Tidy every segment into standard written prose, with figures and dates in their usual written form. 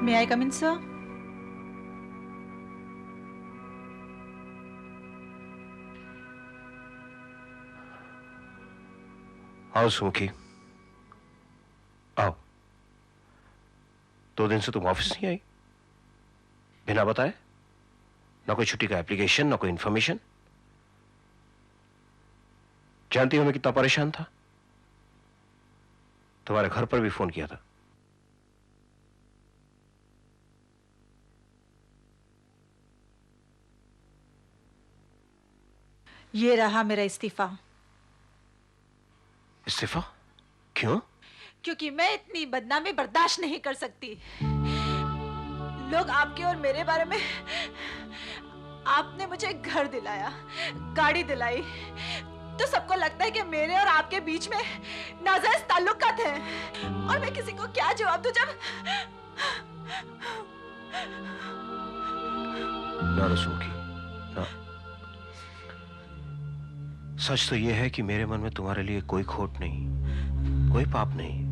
मे आई कम इन sir? आओ सुमुखी, आओ। 2 दिन से तुम ऑफिस नहीं आई, बिना बताए? ना कोई छुट्टी का एप्लीकेशन, ना कोई इंफॉर्मेशन। जानती हो मैं कितना परेशान था? तुम्हारे घर पर भी फोन किया था। ये रहा मेरा इस्तीफा। इस्तीफा? क्यों? क्योंकि मैं इतनी बदनामी बर्दाश्त नहीं कर सकती। लोग आपके और मेरे बारे में, आपने मुझे घर दिलाया, गाड़ी दिलाई, तो सबको लगता है कि मेरे और आपके बीच में नाजायज ताल्लुकात है। और मैं किसी को क्या जवाब दूं जब ना सुमुखी, ना। सच तो यह है कि मेरे मन में तुम्हारे लिए कोई खोट नहीं, कोई पाप नहीं।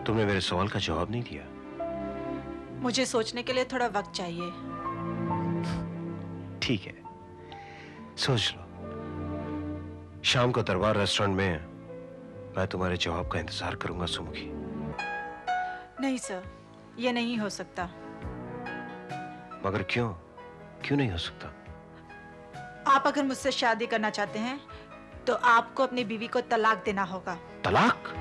तुमने मेरे सवाल का जवाब नहीं दिया। मुझे सोचने के लिए थोड़ा वक्त चाहिए। ठीक है, सोच लो। शाम को दरबार रेस्टोरेंट में मैं तुम्हारे जवाब का इंतजार करूंगा सुमुखी। नहीं सर, ये नहीं हो सकता। मगर क्यों? क्यों नहीं हो सकता? आप अगर मुझसे शादी करना चाहते हैं तो आपको अपनी बीवी को तलाक देना होगा। तलाक?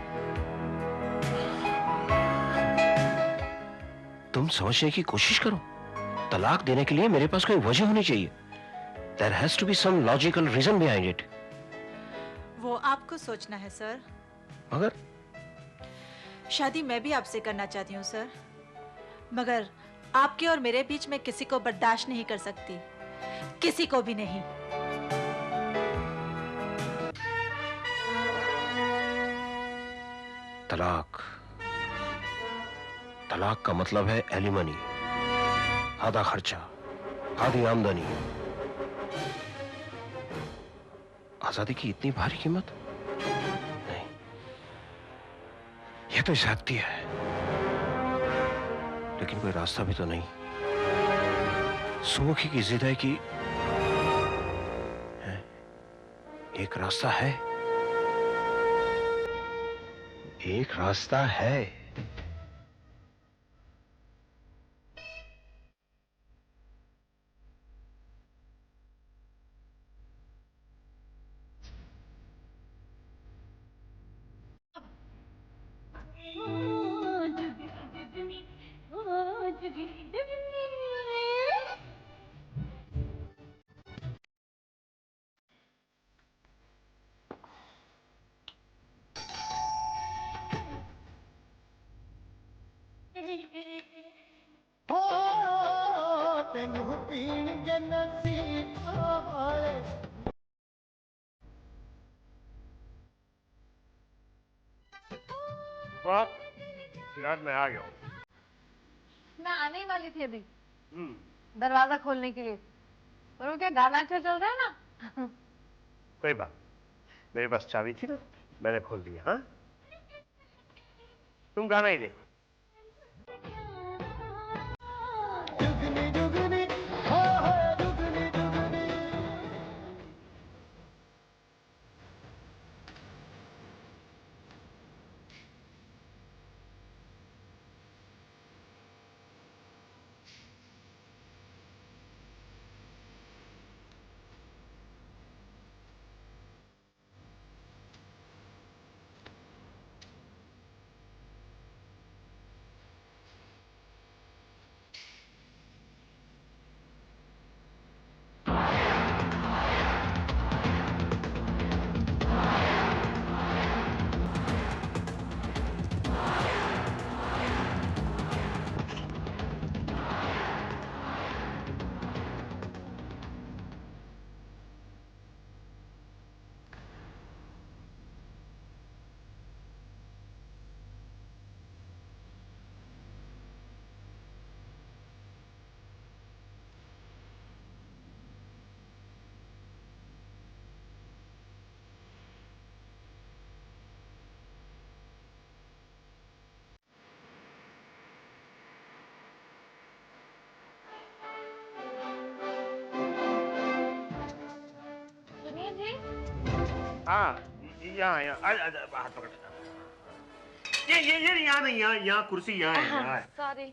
तुम समझने की कोशिश करो। तलाक देने के लिए मेरे पास कोई वजह होनी चाहिए। There has to be some logical reason behind it. वो आपको सोचना है सर। मगर शादी मैं भी आपसे करना चाहती हूँ सर, मगर आपके और मेरे बीच में किसी को बर्दाश्त नहीं कर सकती, किसी को भी नहीं। तलाक, तलाक का मतलब है एलिमनी, आधा खर्चा, आधी आमदनी। आजादी की इतनी भारी कीमत? नहीं, यह तो ज्यादती है। लेकिन कोई रास्ता भी तो नहीं। सुमुखी की जिद है कि एक रास्ता है, एक रास्ता है। यार मैं आ गया हूँ। मैं आने ही वाली थी अभी दरवाजा खोलने के लिए, पर वो क्या गाना अच्छा चल रहा है ना। कोई बात, मेरे पास चाबी थी ना, मैंने खोल दिया। हाँ, तुम गाना ही देखो। हाँ, यहाँ यहाँ हाथ पकड़। ये यहाँ नहीं, यहाँ कुर्सी यहाँ है, यहाँ है। सॉरी।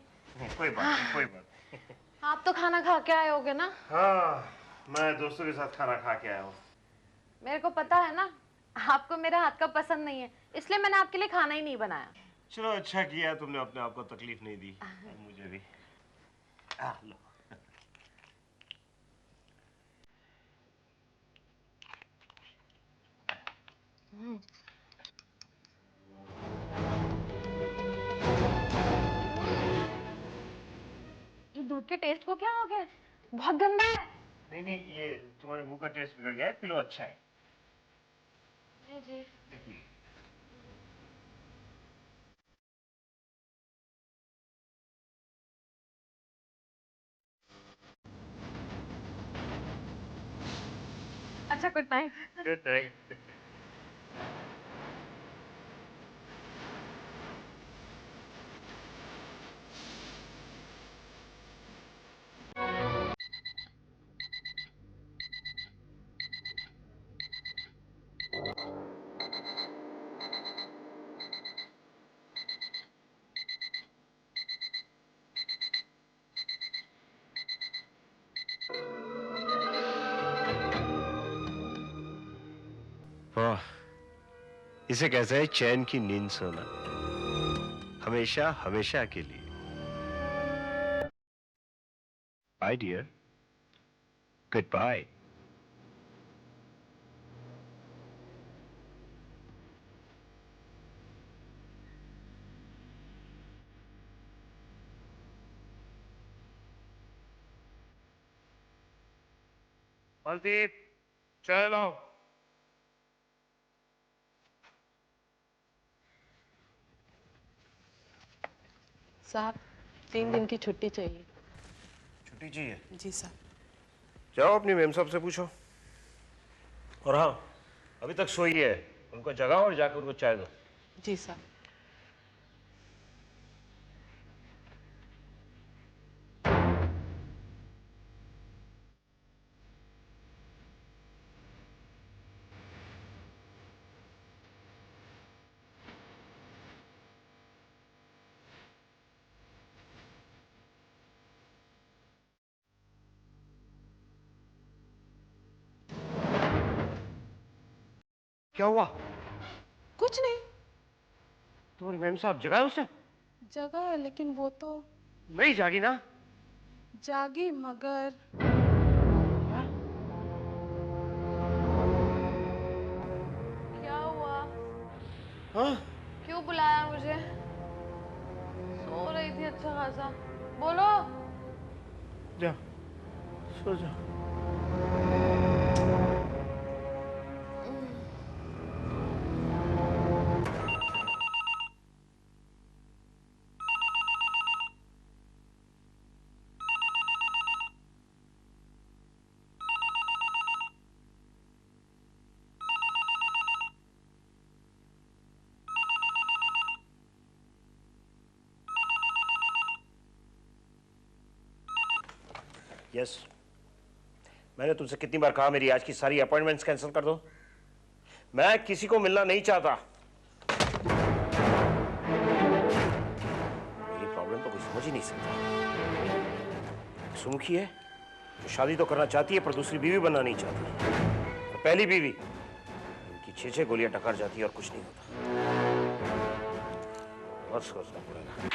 कोई बात नहीं, कोई बात नहीं। आप तो खाना खा के आए होगे ना? हाँ, मैं दोस्तों के साथ खाना खा के आया हूँ। मेरे को पता है ना, आपको मेरे हाथ का पसंद नहीं है, इसलिए मैंने आपके लिए खाना ही नहीं बनाया। चलो अच्छा किया, तुमने अपने आप को तकलीफ नहीं दी, मुझे भी। लो। ये दूध के टेस्ट को क्या हो गया? बहुत गंदा है। नहीं नहीं, ये तुम्हारे मुंह का टेस्ट बिगड़ गया है, पी लो, अच्छा है। जी। देखिए। अच्छा, गुड नाइट। Good night. वाह, इसे कैसा है चैन की नींद सोना, हमेशा हमेशा के लिए। Bye dear, good bye. Maldives, चलो। साहब, 3 दिन की छुट्टी चाहिए। छुट्टी चाहिए? जी साहब। जाओ अपनी मेम साहब से पूछो। और हाँ, अभी तक सोई है, उनको जगाओ और जाकर उनको चाय दो। जी साहब। क्या हुआ? कुछ नहीं। तुम्हारी मेम साहब जगाए उसे? जगह है, लेकिन वो तो नहीं जागी ना? जागी, मगर क्या हुआ? हाँ? क्यों बुलाया मुझे? सो रही थी अच्छा खासा। बोलो। जा, सो जा। यस, मैंने तुमसे कितनी बार कहा मेरी आज की सारी अपॉइंटमेंट्स कैंसिल कर दो। मैं किसी को मिलना नहीं चाहता। मेरी प्रॉब्लम तो कोई समझ ही नहीं सकता। सुमुखी है जो शादी तो करना चाहती है पर दूसरी बीवी बनना नहीं चाहती, और पहली बीवी उनकी 6-6 गोलियां टकर जाती है और कुछ नहीं होता। और सोचना पड़ेगा।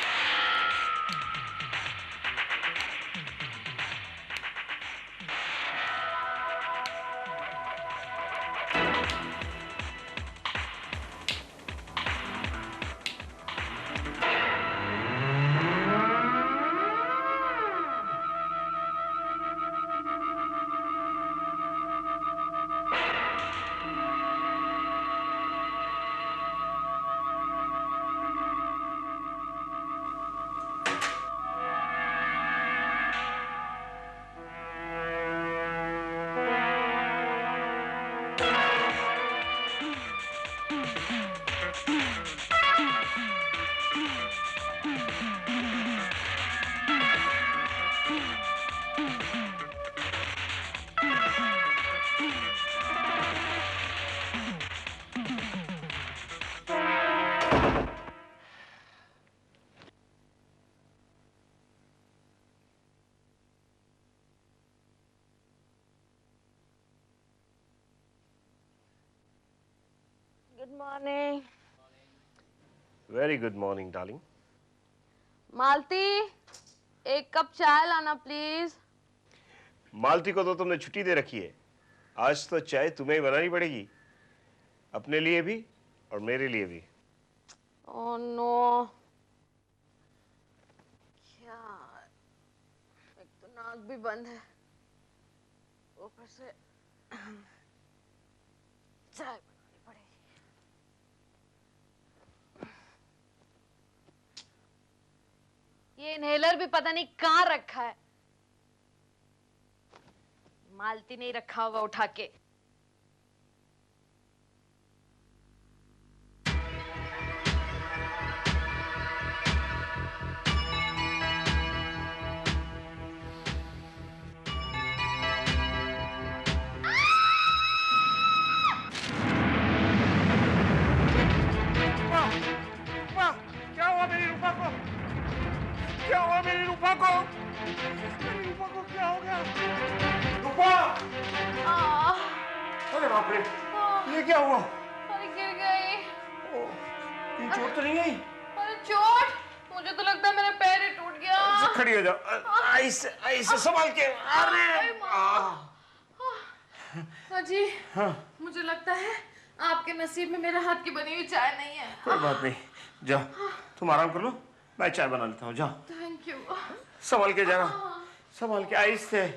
Good morning. Very good morning darling. Malati, एक कप चाय लाना प्लीज। मालती को तो तुमने छुट्टी दे रखी है, आज तो चाय तुम्हें ही बनानी पड़ेगी, अपने लिए भी और मेरे लिए भी। ओह नो, क्या, एक तो नाक भी बंद है, ऊपर से चाय बनानी पड़ेगी। ये इनहेलर भी पता नहीं कहाँ रखा है, मालती नहीं रखा होगा उठा के। क्या हुआ मेरी रूपा को? क्या हुआ मेरी रूपा को? मेरी रूपा को क्या हो गया? रूपा! अरे बाप रे, ये क्या हुआ? अरे गिर गई। ये चोट तो नहीं गई? अरे चोट, मुझे तो लगता है मेरा पैर ही टूट गया। अच्छा, खड़ी हो जाओ, ऐसे संभाल के। अरे अजी, मुझे लगता है आपके नसीब में मेरे हाथ की बनी हुई चाय नहीं है। कोई बात नहीं, जाओ तुम आराम कर लो, मैं चाय बना लेता हूँ। जाओ, थैंक यू। संभाल के जाना, संभाल के, आहिस्ते।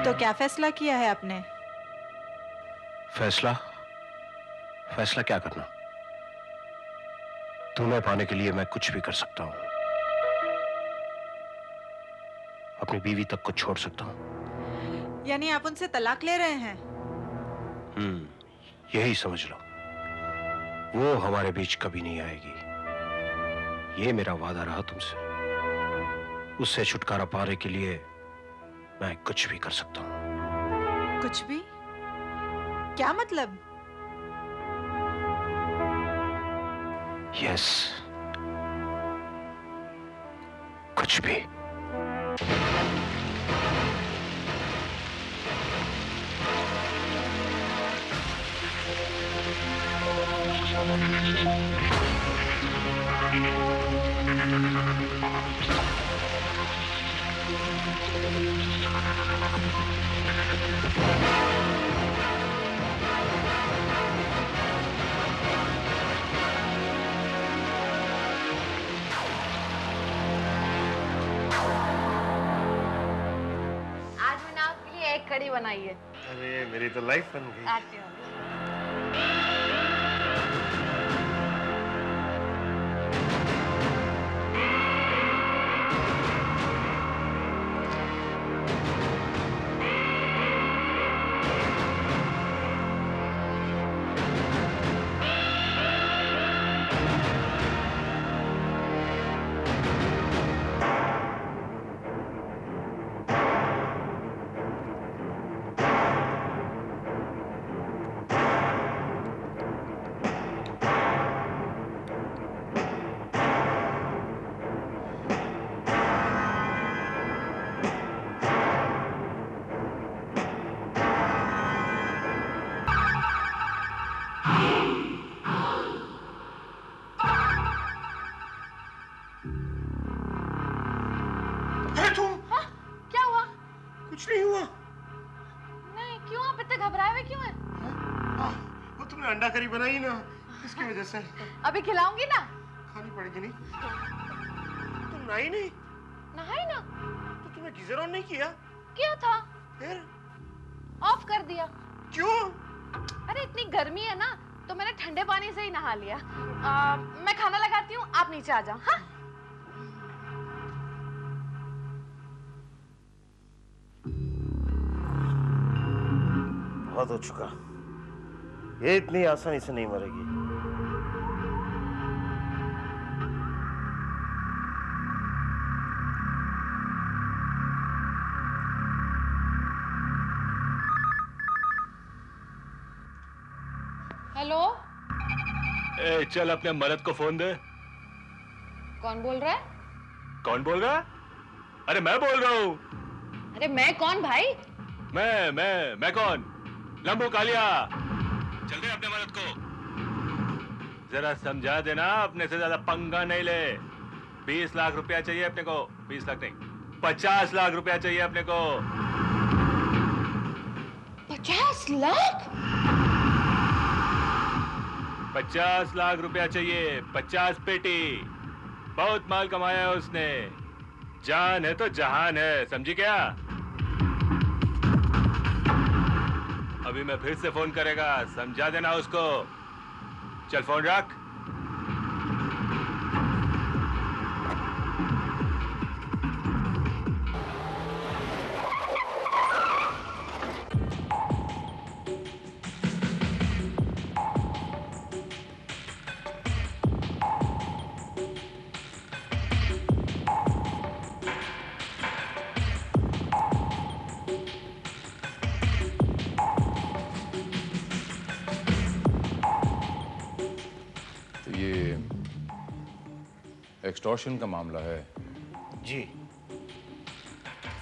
तो क्या फैसला किया है आपने? फैसला? फैसला क्या करना? तुम्हें पाने के लिए मैं कुछ भी कर सकता हूं, अपनी बीवी तक को छोड़ सकता हूं। यानी आप उनसे तलाक ले रहे हैं? यही समझ लो, वो हमारे बीच कभी नहीं आएगी, ये मेरा वादा रहा तुमसे। उससे छुटकारा पाने के लिए मैं कुछ भी कर सकता हूं। कुछ भी? क्या मतलब? यस, कुछ भी। आज मैंने आपके लिए एक कड़ी बनाई है। अरे मेरी तो लाइफ बन गई। आती हूँ। कुछ नहीं हुआ। नहीं, क्यों आप इतने घबराए हुए क्यों हैं? वो तुमने अंडा करी बनाई ना, इसकी वजह से। अभी खिलाऊंगी ना। खानी पड़ेगी नहीं। तुम नहाई नहीं? नहाई ना। तो तुमने गीजर ऑन नहीं किया? किया था। फिर? ऑफ कर दिया। क्यों? अरे इतनी गर्मी है ना, तो मैंने ठंडे पानी से ही नहा लिया। मैं खाना लगाती हूँ, आप नीचे आ जाओ। हाँ? बहुत हो चुका। ये इतनी आसानी से नहीं मरेगी। हेलो, ए, चल अपने मर्द को फोन दे। कौन बोल रहा है? कौन बोल रहा है? अरे मैं बोल रहा हूँ। अरे मैं कौन भाई? मैं कौन? लंबू कालिया। चल दे अपने मर्द को। जरा समझा देना, अपने से ज्यादा पंगा नहीं ले। 20 लाख रुपया चाहिए अपने को। 20 लाख नहीं, 50 लाख रुपया चाहिए अपने को। 50 लाख? 50 लाख रुपया चाहिए। 50 पेटी। बहुत माल कमाया है उसने। जान है तो जहान है, समझी क्या? अभी मैं फिर से फोन करेगा, समझा देना उसको। चल फोन रख। एक्सटॉर्शन का मामला है। जी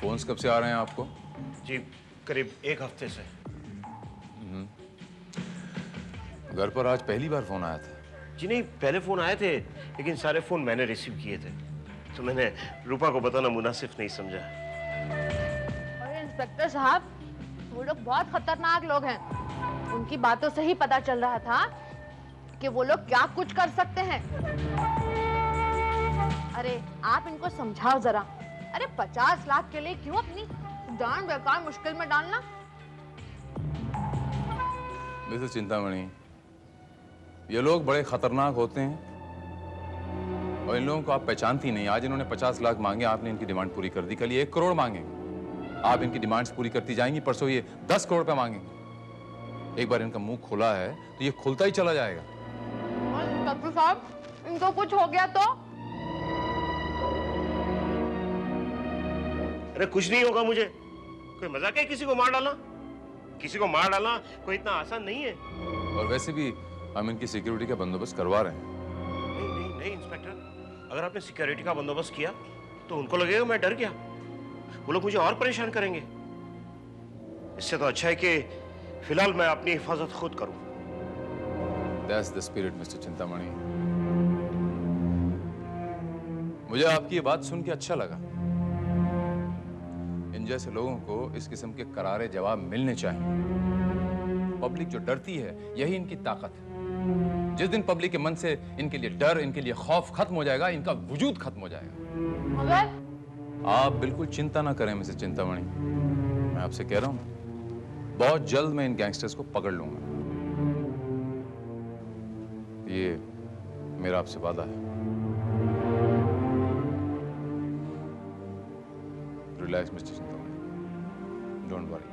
फोन्स कब से आ रहे हैं आपको? जी, करीब 1 हफ्ते से। घर पर आज पहली बार फोन आया था? जी नहीं, पहले फोन आए थे, लेकिन सारे फोन मैंने रिसीव किए थे, तो मैंने रूपा को बताना मुनासिब नहीं समझा। अरे इंस्पेक्टर साहब, वो लोग बहुत खतरनाक लोग हैं। उनकी बातों से ही पता चल रहा था कि वो लोग क्या कुछ कर सकते हैं। अरे आप इनको समझाओ जरा। अरे 50 लाख के लिए क्यों अपनी जान बेकार मुश्किल में डालना? मिसेस चिंतामणि, ये लोग बड़े खतरनाक होते हैं और इन लोगों को आप पहचानती नहीं। आज इन्होंने 50 लाख मांगे, आपने इनकी डिमांड पूरी कर दी। कल ये 1 करोड़ मांगेंगे, आप इनकी डिमांड्स पूरी करती जाएंगी। परसों ये 10 करोड़ पे मांगेंगे। एक बार इनका मुंह खुला है तो ये खुलता ही चला जाएगा। इंस्पेक्टर साहब, इनको कुछ हो गया तो? अरे कुछ नहीं होगा मुझे। कोई मजाक है किसी को मार डालना? किसी को मार डालना कोई इतना आसान नहीं है। और वैसे भी हम इनकी सिक्योरिटी का बंदोबस्त करवा रहे हैं। नहीं नहीं नहीं इंस्पेक्टर, अगर आपने सिक्योरिटी का बंदोबस्त किया तो उनको लगेगा मैं डर गया, वो लोग मुझे और परेशान करेंगे। इससे तो अच्छा है कि फिलहाल मैं अपनी हिफाजत खुद करूं। That's the spirit, mister Chintamani. मुझे आपकी ये बात सुन के अच्छा लगा। इन जैसे लोगों को इस किस्म के करारे जवाब मिलने चाहिए। पब्लिक जो डरती है, यही इनकी ताकत है। जिस दिन पब्लिक के मन से इनके लिए डर, इनके लिए खौफ खत्म हो जाएगा, इनका वजूद खत्म हो जाएगा। मगर आप बिल्कुल चिंता ना करें मिसेस चिंतामणि। मैं आपसे कह रहा हूं, बहुत जल्द मैं इन गैंगस्टर्स को पकड़ लूंगा। ये मेरा आपसे वादा है। Relax mister Chintamani, don't worry.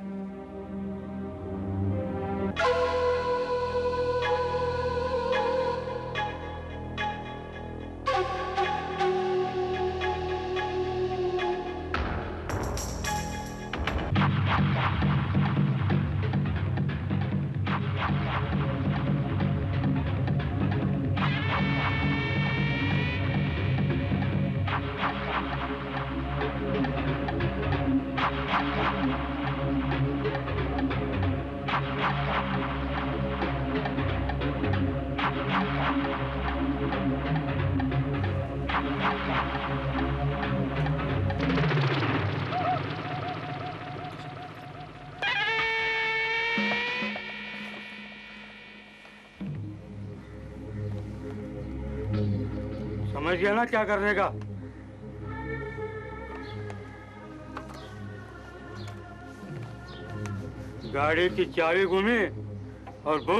समझ गया ना क्या करने का? गाड़ी की चाबी घूमी और वो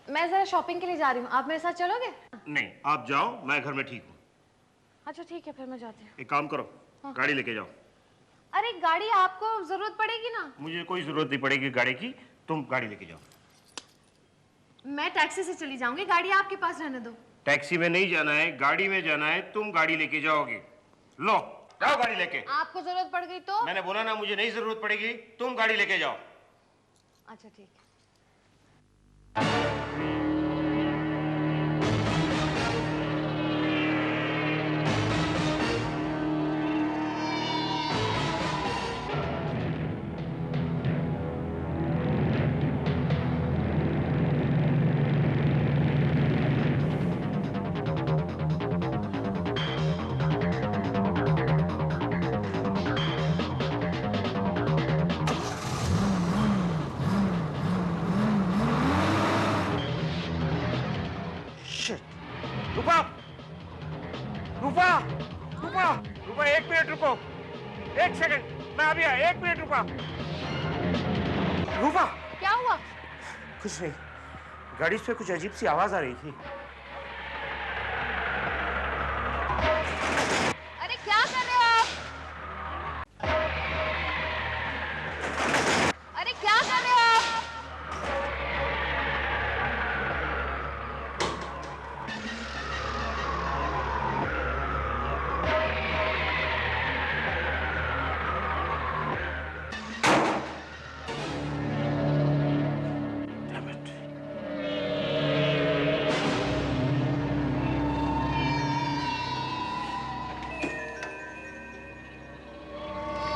मैं जरा शॉपिंग के लिए जा रही हूँ, आप मेरे साथ चलोगे? नहीं, आप जाओ, मैं घर में ठीक हूँ। अच्छा ठीक है, फिर मैं जाती हूँ। एक काम करो, गाड़ी लेके जाओ। अरे गाड़ी आपको जरूरत पड़ेगी ना। मुझे कोई जरूरत नहीं पड़ेगी गाड़ी की, तुम गाड़ी लेके जाओ। मैं टैक्सी से चली जाऊंगी, गाड़ी आपके पास रहने दो। टैक्सी में नहीं जाना है, गाड़ी में जाना है, तुम गाड़ी लेके जाओगे। लो जाओ गाड़ी लेके। आपको जरूरत पड़ गई तो? मैंने बोला ना मुझे नहीं जरूरत पड़ेगी, तुम गाड़ी लेके जाओ। अच्छा ठीक है। रूपा, रूपा, रूपा, रूपा, 1 मिनट रुको, 1 सेकंड, मैं अभी आया, 1 मिनट रूपा। रूपा, क्या हुआ? कुछ नहीं, गाड़ी से कुछ अजीब सी आवाज आ रही थी। अरे क्या कर रहे हो आप? अरे क्या कर रहे हो आप? Damn it.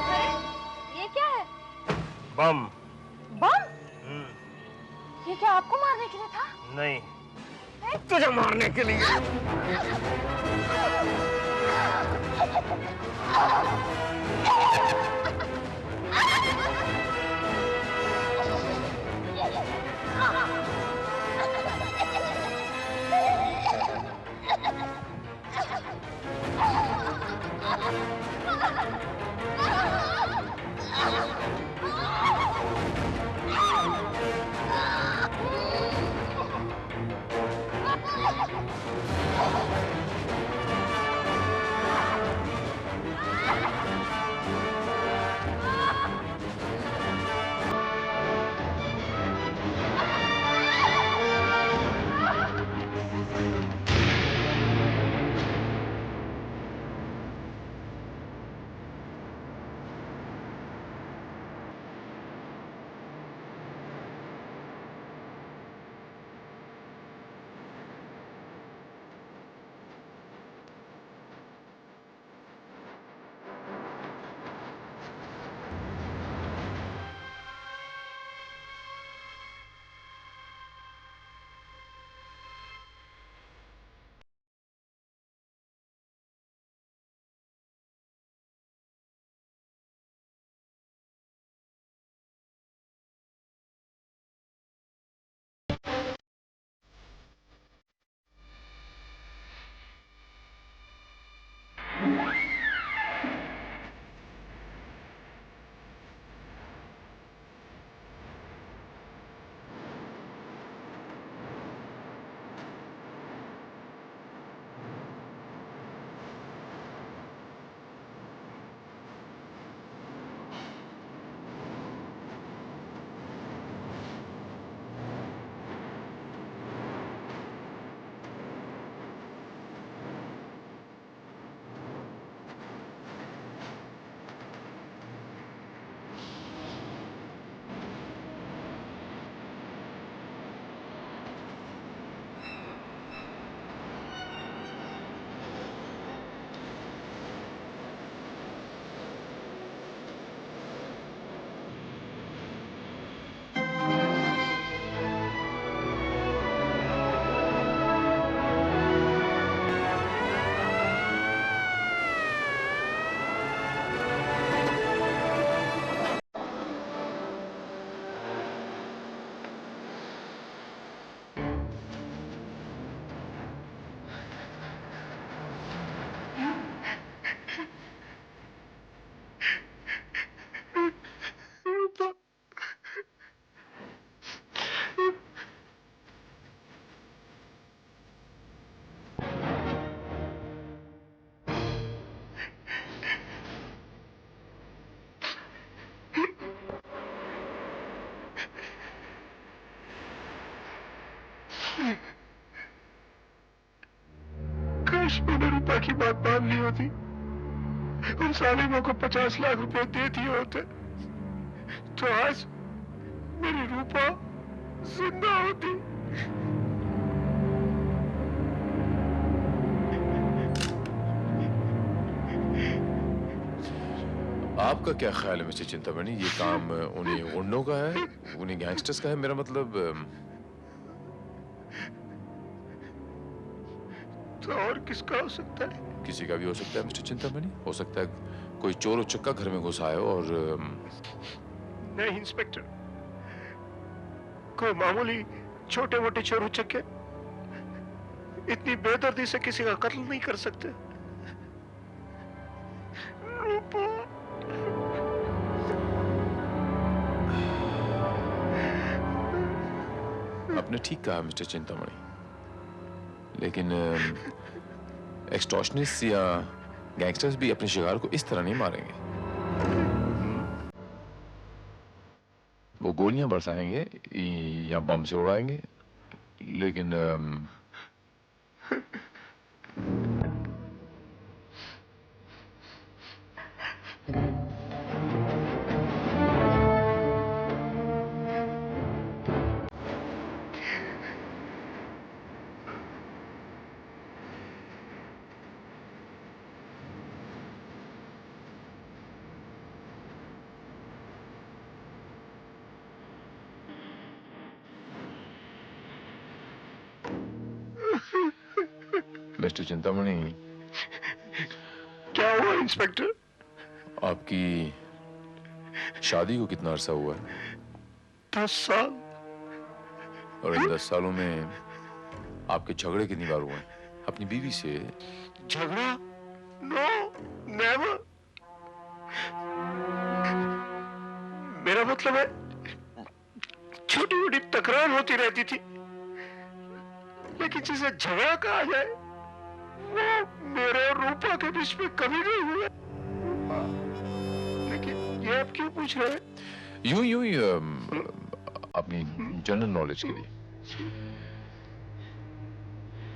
अरे ये क्या है? बम। बम? ये क्या आपको मारने के लिए था? नहीं, तुझे मारने के लिए। काश मैंने रूपा की बात मान ली होती, उन सालिमों को 50 लाख रुपए दे दिए होते, तो आज मेरी रूपा जिंदा होती। आपका क्या ख्याल है मिस्टर चिंतामणि, ये काम उन्हीं गुंडों का है, उन्हीं गैंगस्टर्स का है? मेरा मतलब तो और किसका हो सकता है? किसी का भी हो सकता है मिस्टर चिंतामणि। हो सकता है कोई चोर उचक्का घर में घुस आया हो और नहीं इंस्पेक्टर, कोई मामूली छोटे मोटे चोर उचक्के इतनी बेदर्दी से किसी का कत्ल नहीं कर सकते। रूपा, आपने ठीक कहा मिस्टर चिंतामणि, लेकिन एक्सटॉर्शनिस्ट या गैंगस्टर्स भी अपने शिकार को इस तरह नहीं मारेंगे। वो गोलियां बरसाएंगे या बम से उड़ाएंगे, लेकिन मिस्टर चिंतामणि, क्या हुआ इंस्पेक्टर? आपकी शादी को कितना अरसा हुआ है? 10 साल। और इन 10 सालों में आपके झगड़े कितनी बार हुए हैं अपनी बीवी से? झगड़ा? No, never. मेरा मतलब है छोटी मोटी तकरार होती रहती थी, लेकिन जिसे झगड़ा कहा जाए वो मेरे और रूपा के बीच में कभी नहीं हुआ। लेकिन ये आप क्यों पूछ रहे हैं? यूं यूं ही, अपनी जनरल नॉलेज के लिए।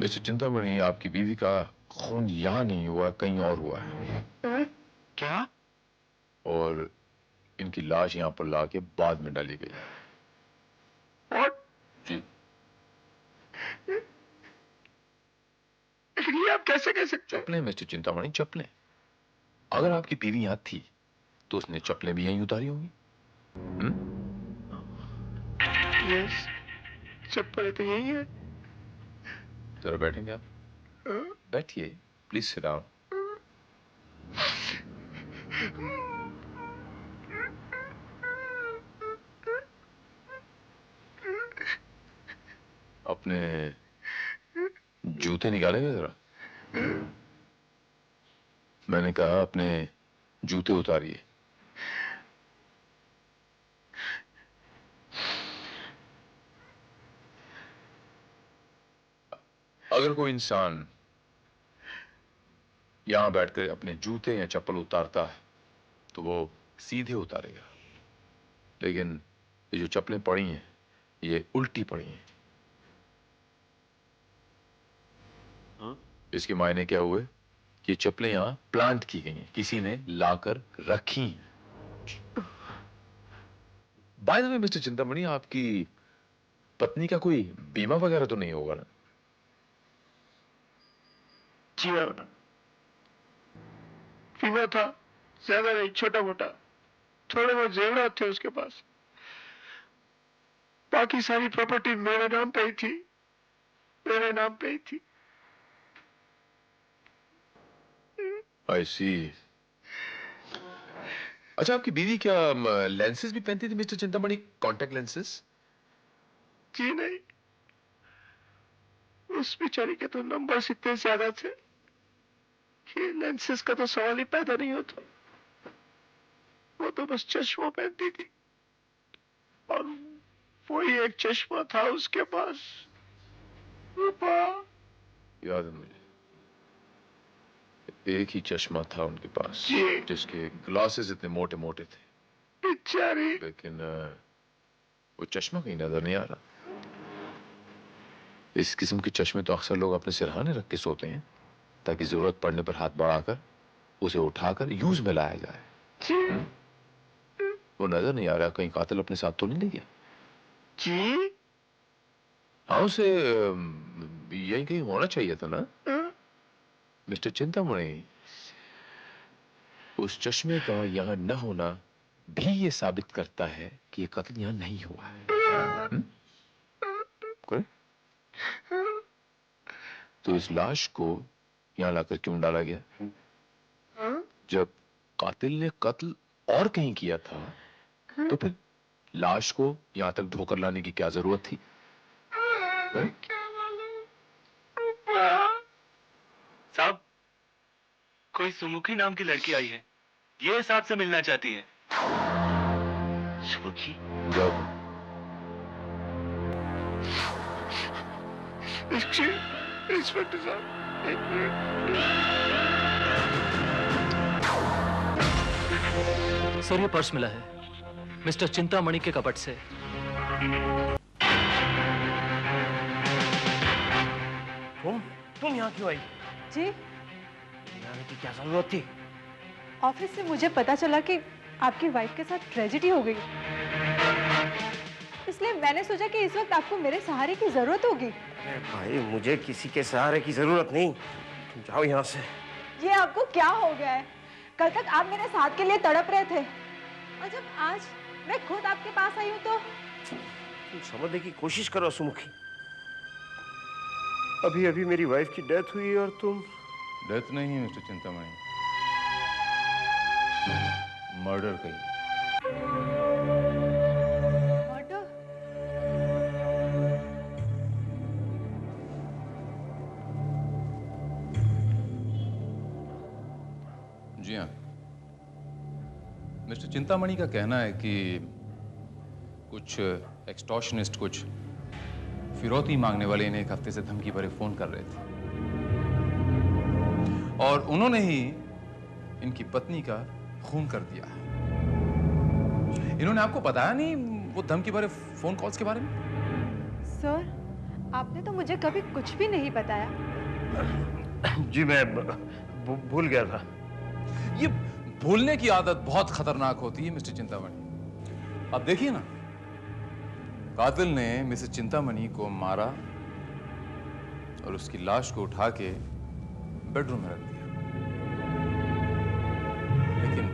मिस्टर चिंतामणि, आपकी बीवी का खून यहाँ नहीं हुआ, कहीं और हुआ है। क्या? और इनकी लाश यहाँ पर लाके बाद में डाली गई। और जी, ये आप कैसे कह सकते हैं? चप्पलें मिस्टर चिंतामणि, चप्पलें। अगर आपकी बीवी यहाँ थी तो उसने चप्पलें भी यहीं उतारी होंगी। यस, चप्पल तो यही है। जरा बैठेंगे आप? बैठिए, प्लीज सिट डाउन। अपने जूते निकालेंगे जरा? मैंने कहा अपने जूते उतारिए। अगर कोई इंसान यहां बैठकर अपने जूते या चप्पल उतारता है तो वो सीधे उतारेगा, लेकिन ये जो चप्पलें पड़ी हैं ये उल्टी पड़ी हैं। इसके मायने क्या हुए? ये चप्पलें यहां प्लांट की गई हैं, किसी ने लाकर रखी हैं। By the way mister Chintamani, आपकी पत्नी का कोई बीमा वगैरह तो नहीं होगा ना? जी हाँ, बीमा था, ज्यादा नहीं, छोटा मोटा। थोड़े बहुत जेवरात थे उसके पास। बाकी सारी प्रॉपर्टी मेरे नाम पे ही थी, मेरे नाम पे ही थी। आई सी। अच्छा, आपकी बीवी क्या लेंसेज भी पहनती थी मिस्टर चिंतामणि, कॉन्टेक्ट लेंसेज? जी नहीं, उस बेचारी के तो नंबर इतने ज्यादा थे कि लेंसेज का तो सवाल ही पैदा नहीं होता। वो तो बस चश्मा पहनती थी, और वही एक चश्मा था उसके पास। रूपा, याद है मुझे, एक ही चश्मा था उनके पास जी। जिसके ग्लासेस इतने मोटे मोटे थे, बेचारी। लेकिन वो चश्मा कहीं नजर नहीं आ रहा। इस किस्म के चश्मे तो अक्सर लोग अपने सिरहाने रख के सोते हैं ताकि जरूरत पड़ने पर हाथ बढ़ाकर उसे उठाकर यूज में लाया जाए। वो नजर नहीं आ रहा, कहीं कातिल अपने साथ तो नहीं ले गया? जी हाँ, उसे यही कहीं होना चाहिए था ना मिस्टर चिंतामणि। उस चश्मे का यहाँ न होना भी ये साबित करता है कि ये कत्ल यहाँ नहीं हुआ है। Correct? तो इस लाश को यहाँ लाकर क्यों डाला गया? जब कातिल ने कत्ल और कहीं किया था तो फिर लाश को यहाँ तक ढोकर लाने की क्या जरूरत थी? साहब, कोई सुमुखी नाम की लड़की आई है, ये साहब से मिलना चाहती है। सुमुखी? जब इंस्पेक्टर साहब, एक मिनट। सर, ये पर्स मिला है मिस्टर चिंतामणि के कपट से। तुम यहाँ क्यों आई? जी, यहाँ आने की क्या जरूरत थी? ऑफिस से मुझे पता चला कि आपकी वाइफ के साथ ट्रेजेडी हो गई, इसलिए मैंने सोचा कि इस वक्त आपको मेरे सहारे की जरूरत होगी। अरे भाई, मुझे किसी के सहारे की जरूरत नहीं, तुम जाओ यहाँ से। ये आपको क्या हो गया है? कल तक आप मेरे साथ के लिए तड़प रहे थे और जब आज मैं खुद आपके पास आई हूँ तो तुम समझने की कोशिश करो सुमुखी। अभी अभी मेरी वाइफ की डेथ हुई और तुम। डेथ नहीं मिस्टर चिंतामणि, मर्डर कही। मर्डर? जी हाँ, मिस्टर चिंतामणि का कहना है कि कुछ एक्सटॉर्शनिस्ट, कुछ फिरौती मांगने वाले इन्हें एक हफ्ते से धमकी भरे फोन कर रहे थे और उन्होंने ही इनकी पत्नी का खून कर दिया है। इन्होंने आपको बताया नहीं वो धमकी भरे फोन कॉल्स के बारे में? सर, आपने तो मुझे कभी कुछ भी नहीं बताया। जी मैं भूल गया था। ये भूलने की आदत बहुत खतरनाक होती है मिस्टर चिंतामणि। अब देखिए ना, कातिल ने मिसेस चिंतामणि को मारा और उसकी लाश को उठा के बेडरूम में रख दिया, लेकिन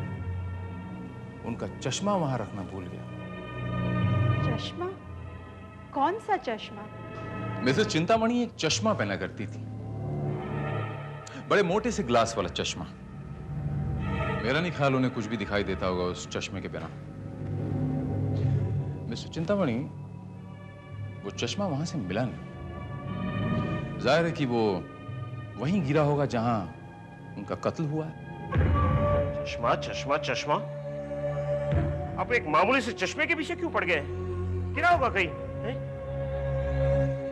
उनका चश्मा वहां रखना भूल गया। चश्मा? कौन सा चश्मा? मिसेस चिंतामणि एक चश्मा पहना करती थी, बड़े मोटे से ग्लास वाला चश्मा। मेरा नहीं ख्याल उन्हें कुछ भी दिखाई देता होगा उस चश्मे के बिना। मिस्टर चिंतामणि, वो चश्मा वहां से मिला नहीं। जाहिर है कि वो वहीं गिरा होगा जहां उनका कत्ल हुआ है। चश्मा चश्मा चश्मा? आप एक मामूली से चश्मे के पीछे क्यों पड़ गए? गिरा होगा कहीं?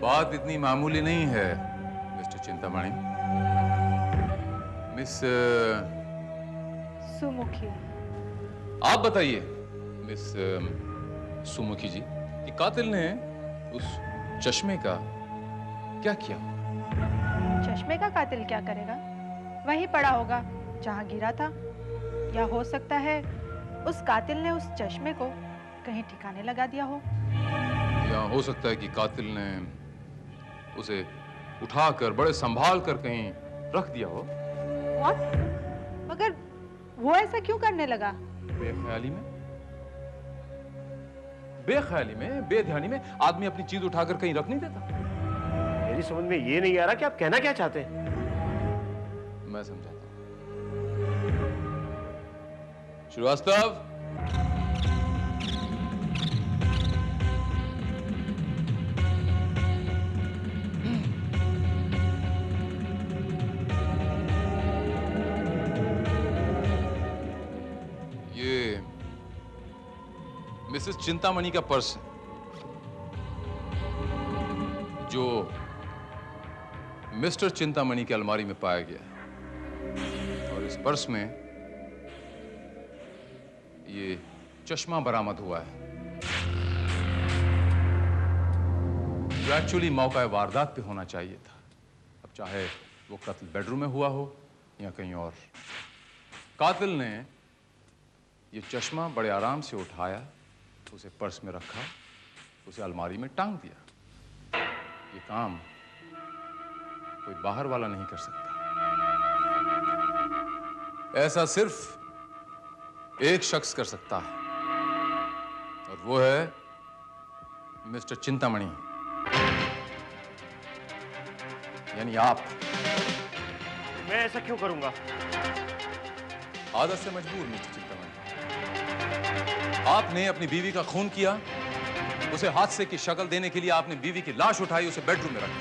बात इतनी मामूली नहीं है मिस्टर चिंतामणि। मिस सुमुखी। आप बताइए मिस सुमुखी जी कि कातिल ने उस चश्मे का क्या किया? चश्मे का कातिल क्या करेगा? वहीं पड़ा होगा जहां गिरा था, या हो सकता है उस कातिल ने उस चश्मे को कहीं ठिकाने लगा दिया हो। या हो सकता है कि कातिल ने उसे उठाकर बड़े संभाल कर कहीं रख दिया हो। What? मगर वो ऐसा क्यों करने लगा? बेख्याली में, बेध्यानी में आदमी अपनी चीज उठाकर कहीं रख नहीं देता। मेरी समझ में ये नहीं आ रहा कि आप कहना क्या चाहते हैं। मैं समझाता हूं। श्रीवास्तव, ये मिसेस चिंतामणि का पर्स है जो मिस्टर चिंतामणि की अलमारी में पाया गया है, और इस पर्स में ये चश्मा बरामद हुआ है। जो एक्चुअली मौका वारदात पे होना चाहिए था। अब चाहे वो कत्ल बेडरूम में हुआ हो या कहीं और, कातिल ने ये चश्मा बड़े आराम से उठाया, उसे पर्स में रखा, उसे अलमारी में टांग दिया। ये काम कोई बाहर वाला नहीं कर सकता। ऐसा सिर्फ एक शख्स कर सकता है और वो है मिस्टर चिंतामणि, यानी आप। मैं ऐसा क्यों करूंगा? आदत से मजबूर मिस्टर चिंतामणि। आपने अपनी बीवी का खून किया, उसे हादसे की शक्ल देने के लिए आपने बीवी की लाश उठाई, उसे बेडरूम में रखा।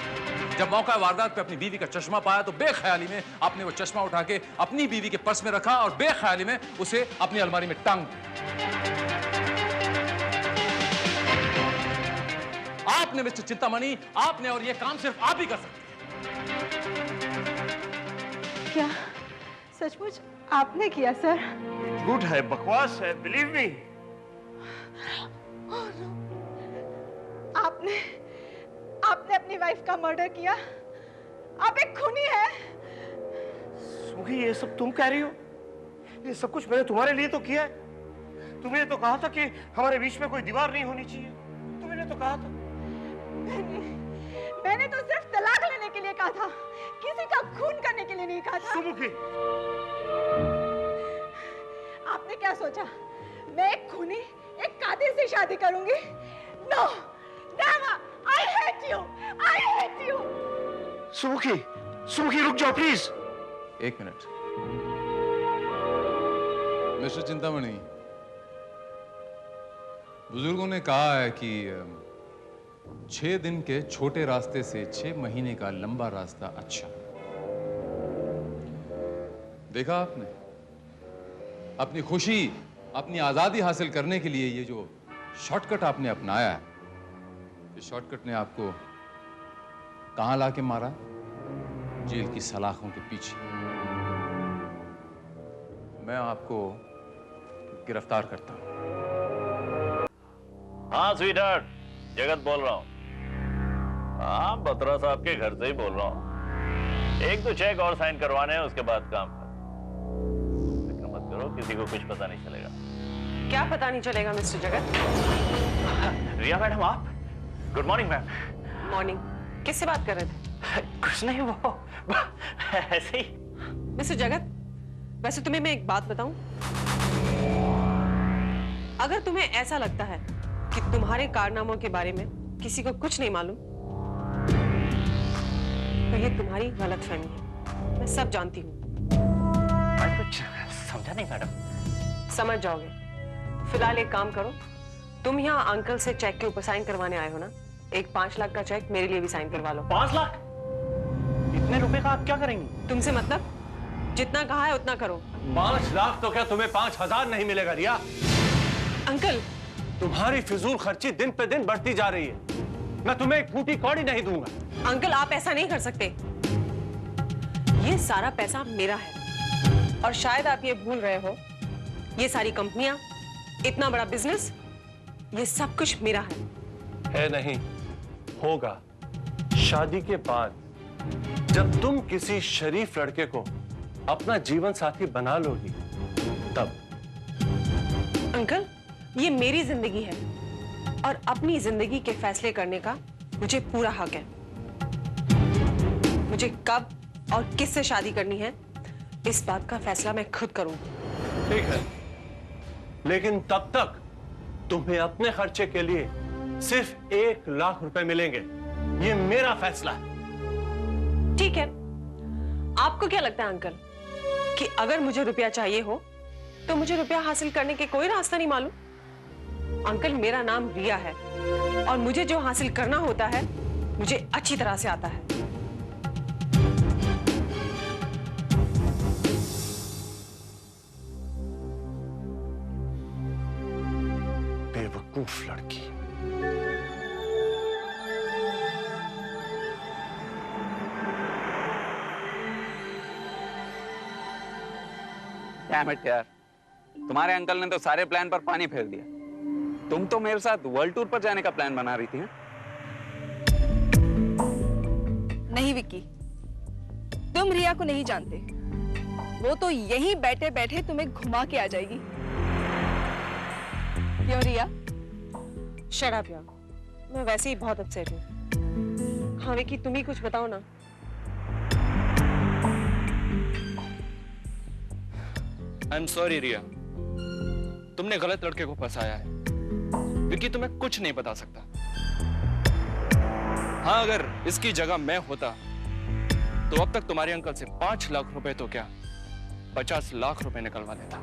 जब मौका वारदात पे अपनी बीवी का चश्मा पाया तो बेख्याली में आपने वो चश्मा उठा के अपनी बीवी के पर्स में रखा और बेख्याली में उसे अपनी अलमारी में टांग दिया। आपने मिस्टर चिंतामणि, आपने, और ये काम सिर्फ आप ही कर सकते हैं। क्या सचमुच आपने किया सर? झूठ है, बकवास है, बिलीव मी। आपने अपनी वाइफ का मर्डर किया? आप एक खूनी हैं। सुखी, ये सब तुम कह रही हो? ये सब कुछ मैंने तुम्हारे लिए तो किया है। तुमने तो कहा था कि हमारे बीच में कोई दीवार नहीं होनी चाहिए। तुमने तो कहा था। मैंने तो सिर्फ तलाक लेने के लिए कहा था, किसी का खून करने के लिए नहीं कहा था। सुमुखी, आपने क्या सोचा मैं एक खूनी, एक कातिल से शादी करूंगी? No, never. I hate you. I hate you. Sumukhi, Sumukhi रुक जाओ प्लीज। एक मिनट। मिस्टर चिंतामणि, बुजुर्गों ने कहा है कि 6 दिन के छोटे रास्ते से 6 महीने का लंबा रास्ता अच्छा। देखा आपने, अपनी खुशी, अपनी आजादी हासिल करने के लिए ये जो शॉर्टकट आपने अपनाया है, इस शॉर्टकट ने आपको कहां लाके मारा? जेल की सलाखों के पीछे। मैं आपको गिरफ्तार करता हूं। हाँ स्वीटहार्ट, जगत बोल रहा हूँ। हाँ, बत्रा साहब के घर से ही बोल रहा हूँ। 1-2 चेक और साइन करवाने हैं, उसके बाद काम कर। फिक्र मत करो, किसी को कुछ पता नहीं चलेगा। क्या पता नहीं चलेगा मिस्टर जगत? रिया मैडम, आप? Good morning ma'am. मॉर्निंग। किससे बात कर रहे थे? कुछ नहीं, वो ऐसे ही। मिस्टर जगत, वैसे तुम्हें मैं एक बात बताऊं? अगर तुम्हें ऐसा लगता है कि तुम्हारे कारनामों के बारे में किसी को कुछ नहीं मालूम, तो ये तुम्हारी गलतफहमी है। मैं सब जानती हूँ। मैं कुछ समझा नहीं मैडम। समझ जाओगे। फिलहाल एक काम करो, तुम यहाँ अंकल से चेक के ऊपर साइन करवाने आए हो ना? एक 5 लाख का चेक मेरे लिए भी साइन करवा लो। 5 लाख? इतने रुपए का आप क्या करेंगी? तुमसे मतलब? जितना कहा है उतना करो। 5 लाख तो क्या तुम्हें 5,000 नहीं मिलेगा रिया? अंकल, तुम्हारी फिजूल खर्ची दिन पे दिन बढ़ती जा रही है। मैं तुम्हें एक फूटी कौड़ी नहीं दूंगा। अंकल आप ऐसा नहीं कर सकते। ये सारा पैसा मेरा है और शायद आप ये भूल रहे हो, ये सारी कंपनियां, इतना बड़ा बिजनेस, ये सब कुछ मेरा है नहीं, होगा शादी के बाद, जब तुम किसी शरीफ लड़के को अपना जीवन साथी बना लोगी तब। अंकल, ये मेरी जिंदगी है और अपनी जिंदगी के फैसले करने का मुझे पूरा हक है। मुझे कब और किससे शादी करनी है, इस बात का फैसला मैं खुद करूंगी। ठीक है, लेकिन तब तक तुम्हें अपने खर्चे के लिए सिर्फ 1 लाख रुपए मिलेंगे। ये मेरा फैसला है। ठीक है, आपको क्या लगता है अंकल कि अगर मुझे रुपया चाहिए हो तो मुझे रुपया हासिल करने के कोई रास्ता नहीं मालूम? अंकल, मेरा नाम रिया है और मुझे जो हासिल करना होता है मुझे अच्छी तरह से आता है। बेवकूफ लड़की। डैम इट यार, तुम्हारे अंकल ने तो सारे प्लान पर पानी फेर दिया। तुम तो मेरे साथ वर्ल्ड टूर पर जाने का प्लान बना रही थी। नहीं विक्की, तुम रिया को नहीं जानते। वो तो यहीं बैठे बैठे तुम्हें घुमा के आ जाएगी। क्यों रिया? शट अप यार, मैं वैसे ही बहुत अपसेट हूँ। हाँ विकी, तुम ही कुछ बताओ ना। आई एम सॉरी रिया, तुमने गलत लड़के को फंसाया है। विकी तुम्हें कुछ नहीं बता सकता। हाँ, अगर इसकी जगह मैं होता तो अब तक तुम्हारे अंकल से 5 लाख रुपए तो क्या 50 लाख रुपए निकलवा देता।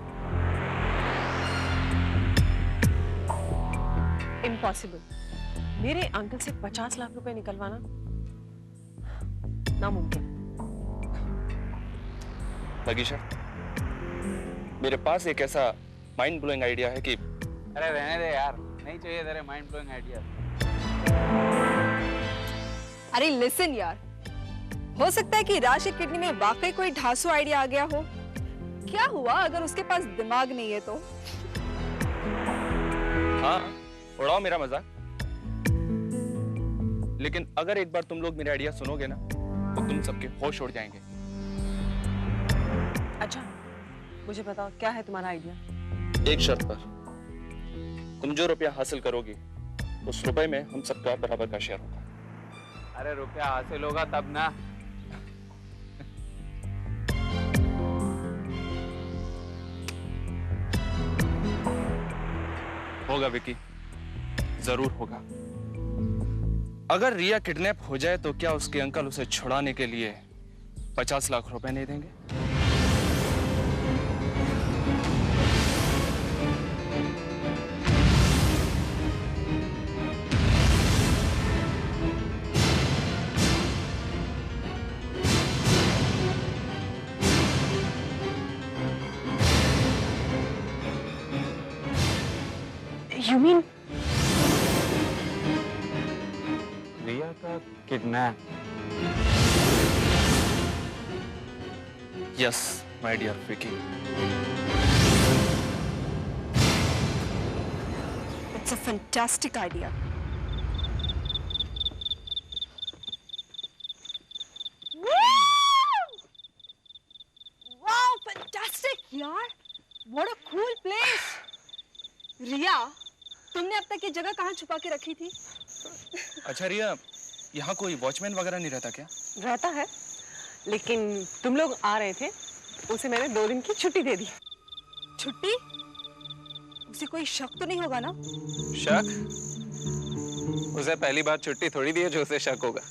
इम्पॉसिबल, मेरे अंकल से 50 लाख रुपए निकलवाना नामुमकिन। लगीशा, मेरे पास एक ऐसा माइंड ब्लोइंग आइडिया है कि अरे रहने दे यार, नहीं चाहिए तेरे माइंड ब्लोइंग आइडिया। अरे लिसन यार, हो सकता है कि राज की किडनी में वाकई कोई ढांसू आइडिया आ गया हो। क्या हुआ अगर उसके पास दिमाग नहीं है तो? हाँ, उड़ाओ मेरा मजाक, लेकिन अगर एक बार तुम लोग मेरा आइडिया सुनोगे ना तो तुम सबके होश उड़ जाएंगे। अच्छा, मुझे बताओ क्या है तुम्हारा आइडिया? एक शर्त पर, तुम जो रुपया हासिल करोगी उस रुपए में हम सबका बराबर का शेयर होगा। अरे रुपया हासिल होगा तब ना। होगा विकी, जरूर होगा। अगर रिया किडनैप हो जाए तो क्या उसके अंकल उसे छुड़ाने के लिए 50 लाख रुपए नहीं देंगे? You mean रिया का kidnap? Yes my dear Vicky. It's a fantastic idea. Wow, fantastic यार! What a cool place. रिया, तुमने अब तक ये जगह कहाँ छुपा के रखी थी? अच्छा रिया, यहाँ कोई वॉचमैन वगैरह नहीं रहता क्या? रहता है, लेकिन तुम लोग आ रहे थे, उसे मैंने 2 दिन की छुट्टी दे दी। छुट्टी? उसे कोई शक तो नहीं होगा ना? शक? उसे पहली बार छुट्टी थोड़ी दी है जो उसे शक होगा।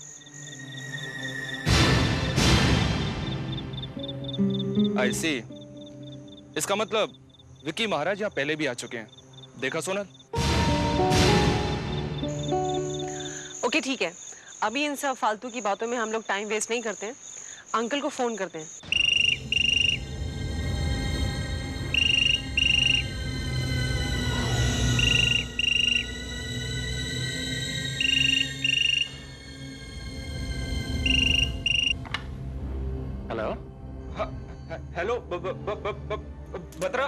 आई सी, इसका मतलब विकी महाराज यहाँ पहले भी आ चुके हैं। देखा सोनल? ओके ठीक है, अभी इन सब फालतू की बातों में हम लोग टाइम वेस्ट नहीं करते हैं। अंकल को फोन करते हैं। Hello hello Batra.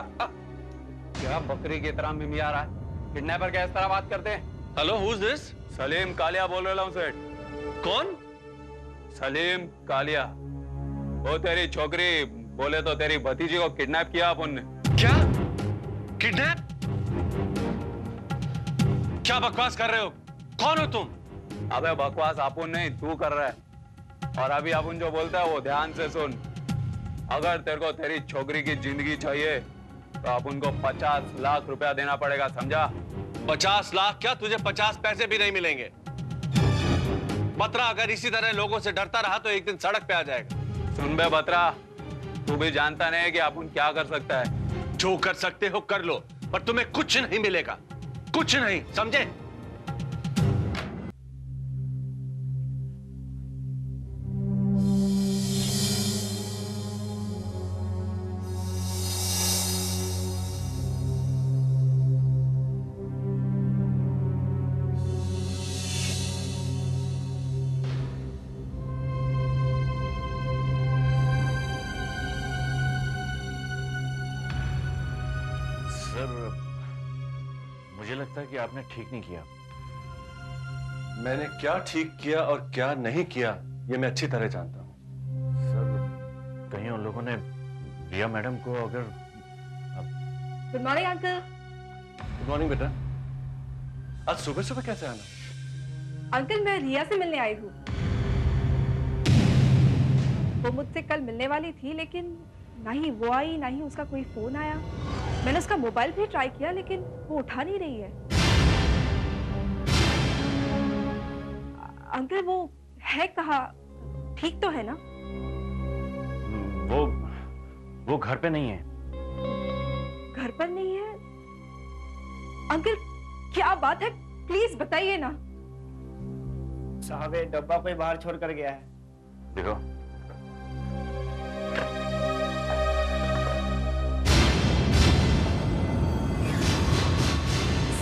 क्या बकरी की तरह मिमिया रहा है? किडनैपर क्या इस तरह बात करते हैं? Hello, who is this? Salim Kalia बोल रहा हूँ सेठ। कौन? सलीम कालिया। वो तेरी छोकरी बोले तो तेरी भतीजी को किडनैप किया अपन ने। क्या? किडनैप? क्या बकवास कर रहे हो? कौन हो तुम? अबे बकवास अपन नहीं, तू कर रहा है। और अभी अपन जो बोलता है वो ध्यान से सुन। अगर तेरे को तेरी छोकरी की जिंदगी चाहिए तो अपन को 50 लाख रुपया देना पड़ेगा, समझा? 50 लाख क्या, तुझे 50 पैसे भी नहीं मिलेंगे। बतरा, अगर इसी तरह लोगों से डरता रहा तो एक दिन सड़क पे आ जाएगा। सुन बे बतरा, तू भी जानता नहीं कि अपन क्या कर सकता है। जो कर सकते हो कर लो, पर तुम्हें कुछ नहीं मिलेगा, कुछ नहीं, समझे? मुझे लगता है कि आपने ठीक नहीं किया। मैंने क्या ठीक किया और क्या नहीं किया ये मैं अच्छी तरह जानता हूँ। सर कहीं उन लोगों ने रिया मैडम को अगर... good morning uncle. Good morning बेटा। आज सुबह सुबह कैसे आना? अंकल मैं रिया से मिलने आई हूँ। वो मुझसे कल मिलने वाली थी, लेकिन ना ही वो आई ना ही उसका कोई फोन आया। मैंने उसका मोबाइल भी ट्राई किया, लेकिन वो उठा नहीं रही है। अंकल वो है कहाँ? ठीक तो है ना? वो घर पे नहीं है। घर पर नहीं है? अंकल क्या बात है, प्लीज बताइए ना। साहब ये डब्बा कोई बाहर छोड़ कर गया है। देखो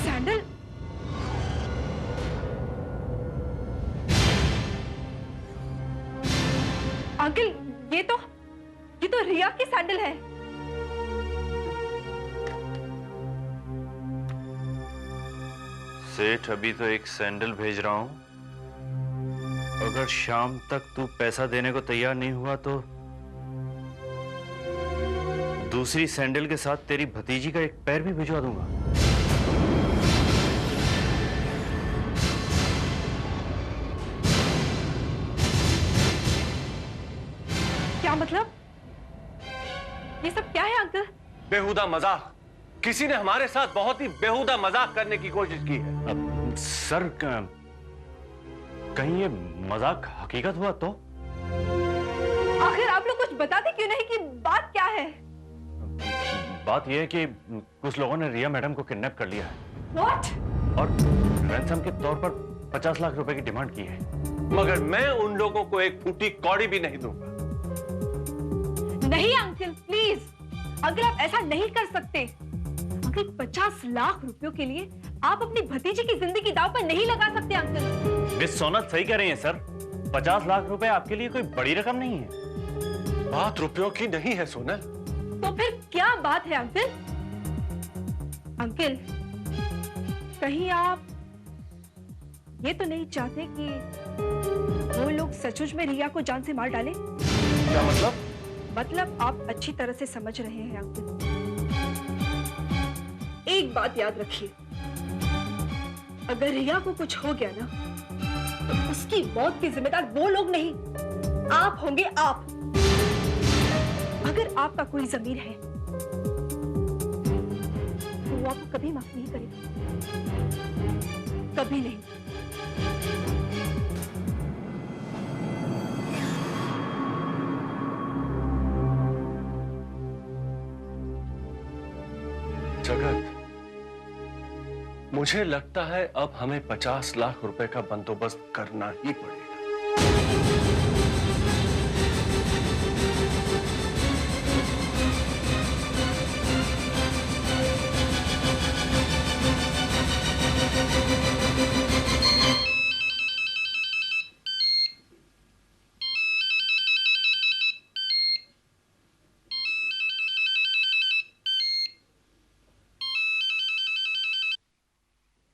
सैंडल। अंकल ये तो रिया की सैंडल है। सेठ अभी तो एक सैंडल भेज रहा हूं, अगर शाम तक तू पैसा देने को तैयार नहीं हुआ तो दूसरी सैंडल के साथ तेरी भतीजी का एक पैर भी भिजवा दूंगा। क्या मतलब? ये सब क्या है अंकल? बेहुदा मजाक। किसी ने हमारे साथ बहुत ही बेहुदा मजाक करने की कोशिश की है। अब सर कहीं ये मजाक हकीकत हुआ तो? आखिर आप लोग कुछ बताते क्यों नहीं कि बात क्या है? बात यह है कि कुछ लोगों ने रिया मैडम को किडनैप कर लिया है। What? और रैंसम के तौर पर 50 लाख रुपए की डिमांड की है। मगर मैं उन लोगों को एक फूटी कौड़ी भी नहीं दूंगा। नहीं अंकल प्लीज, अंकल आप ऐसा नहीं कर सकते। अंकल 50 लाख रुपयों के लिए आप अपनी भतीजी की जिंदगी दांव पर नहीं लगा सकते अंकल। मिस सोनल सही कह रही हैं सर, 50 लाख रुपए आपके लिए कोई बड़ी रकम नहीं है। बात रुपयों की नहीं है सोनल। तो फिर क्या बात है अंकल? अंकल कहीं आप ये तो नहीं चाहते कि वो लोग सचमुच में रिया को जान से मार डालें? क्या मतलब? मतलब आप अच्छी तरह से समझ रहे हैं अंकल। एक बात याद रखिए, अगर रिया को कुछ हो गया ना तो उसकी मौत के जिम्मेदार वो लोग नहीं, आप होंगे आप। अगर आपका कोई ज़मीर है तो वो आपको कभी माफ नहीं करेगा, कभी नहीं। जगत, मुझे लगता है अब हमें 50 लाख रुपए का बंदोबस्त करना ही पड़ेगा।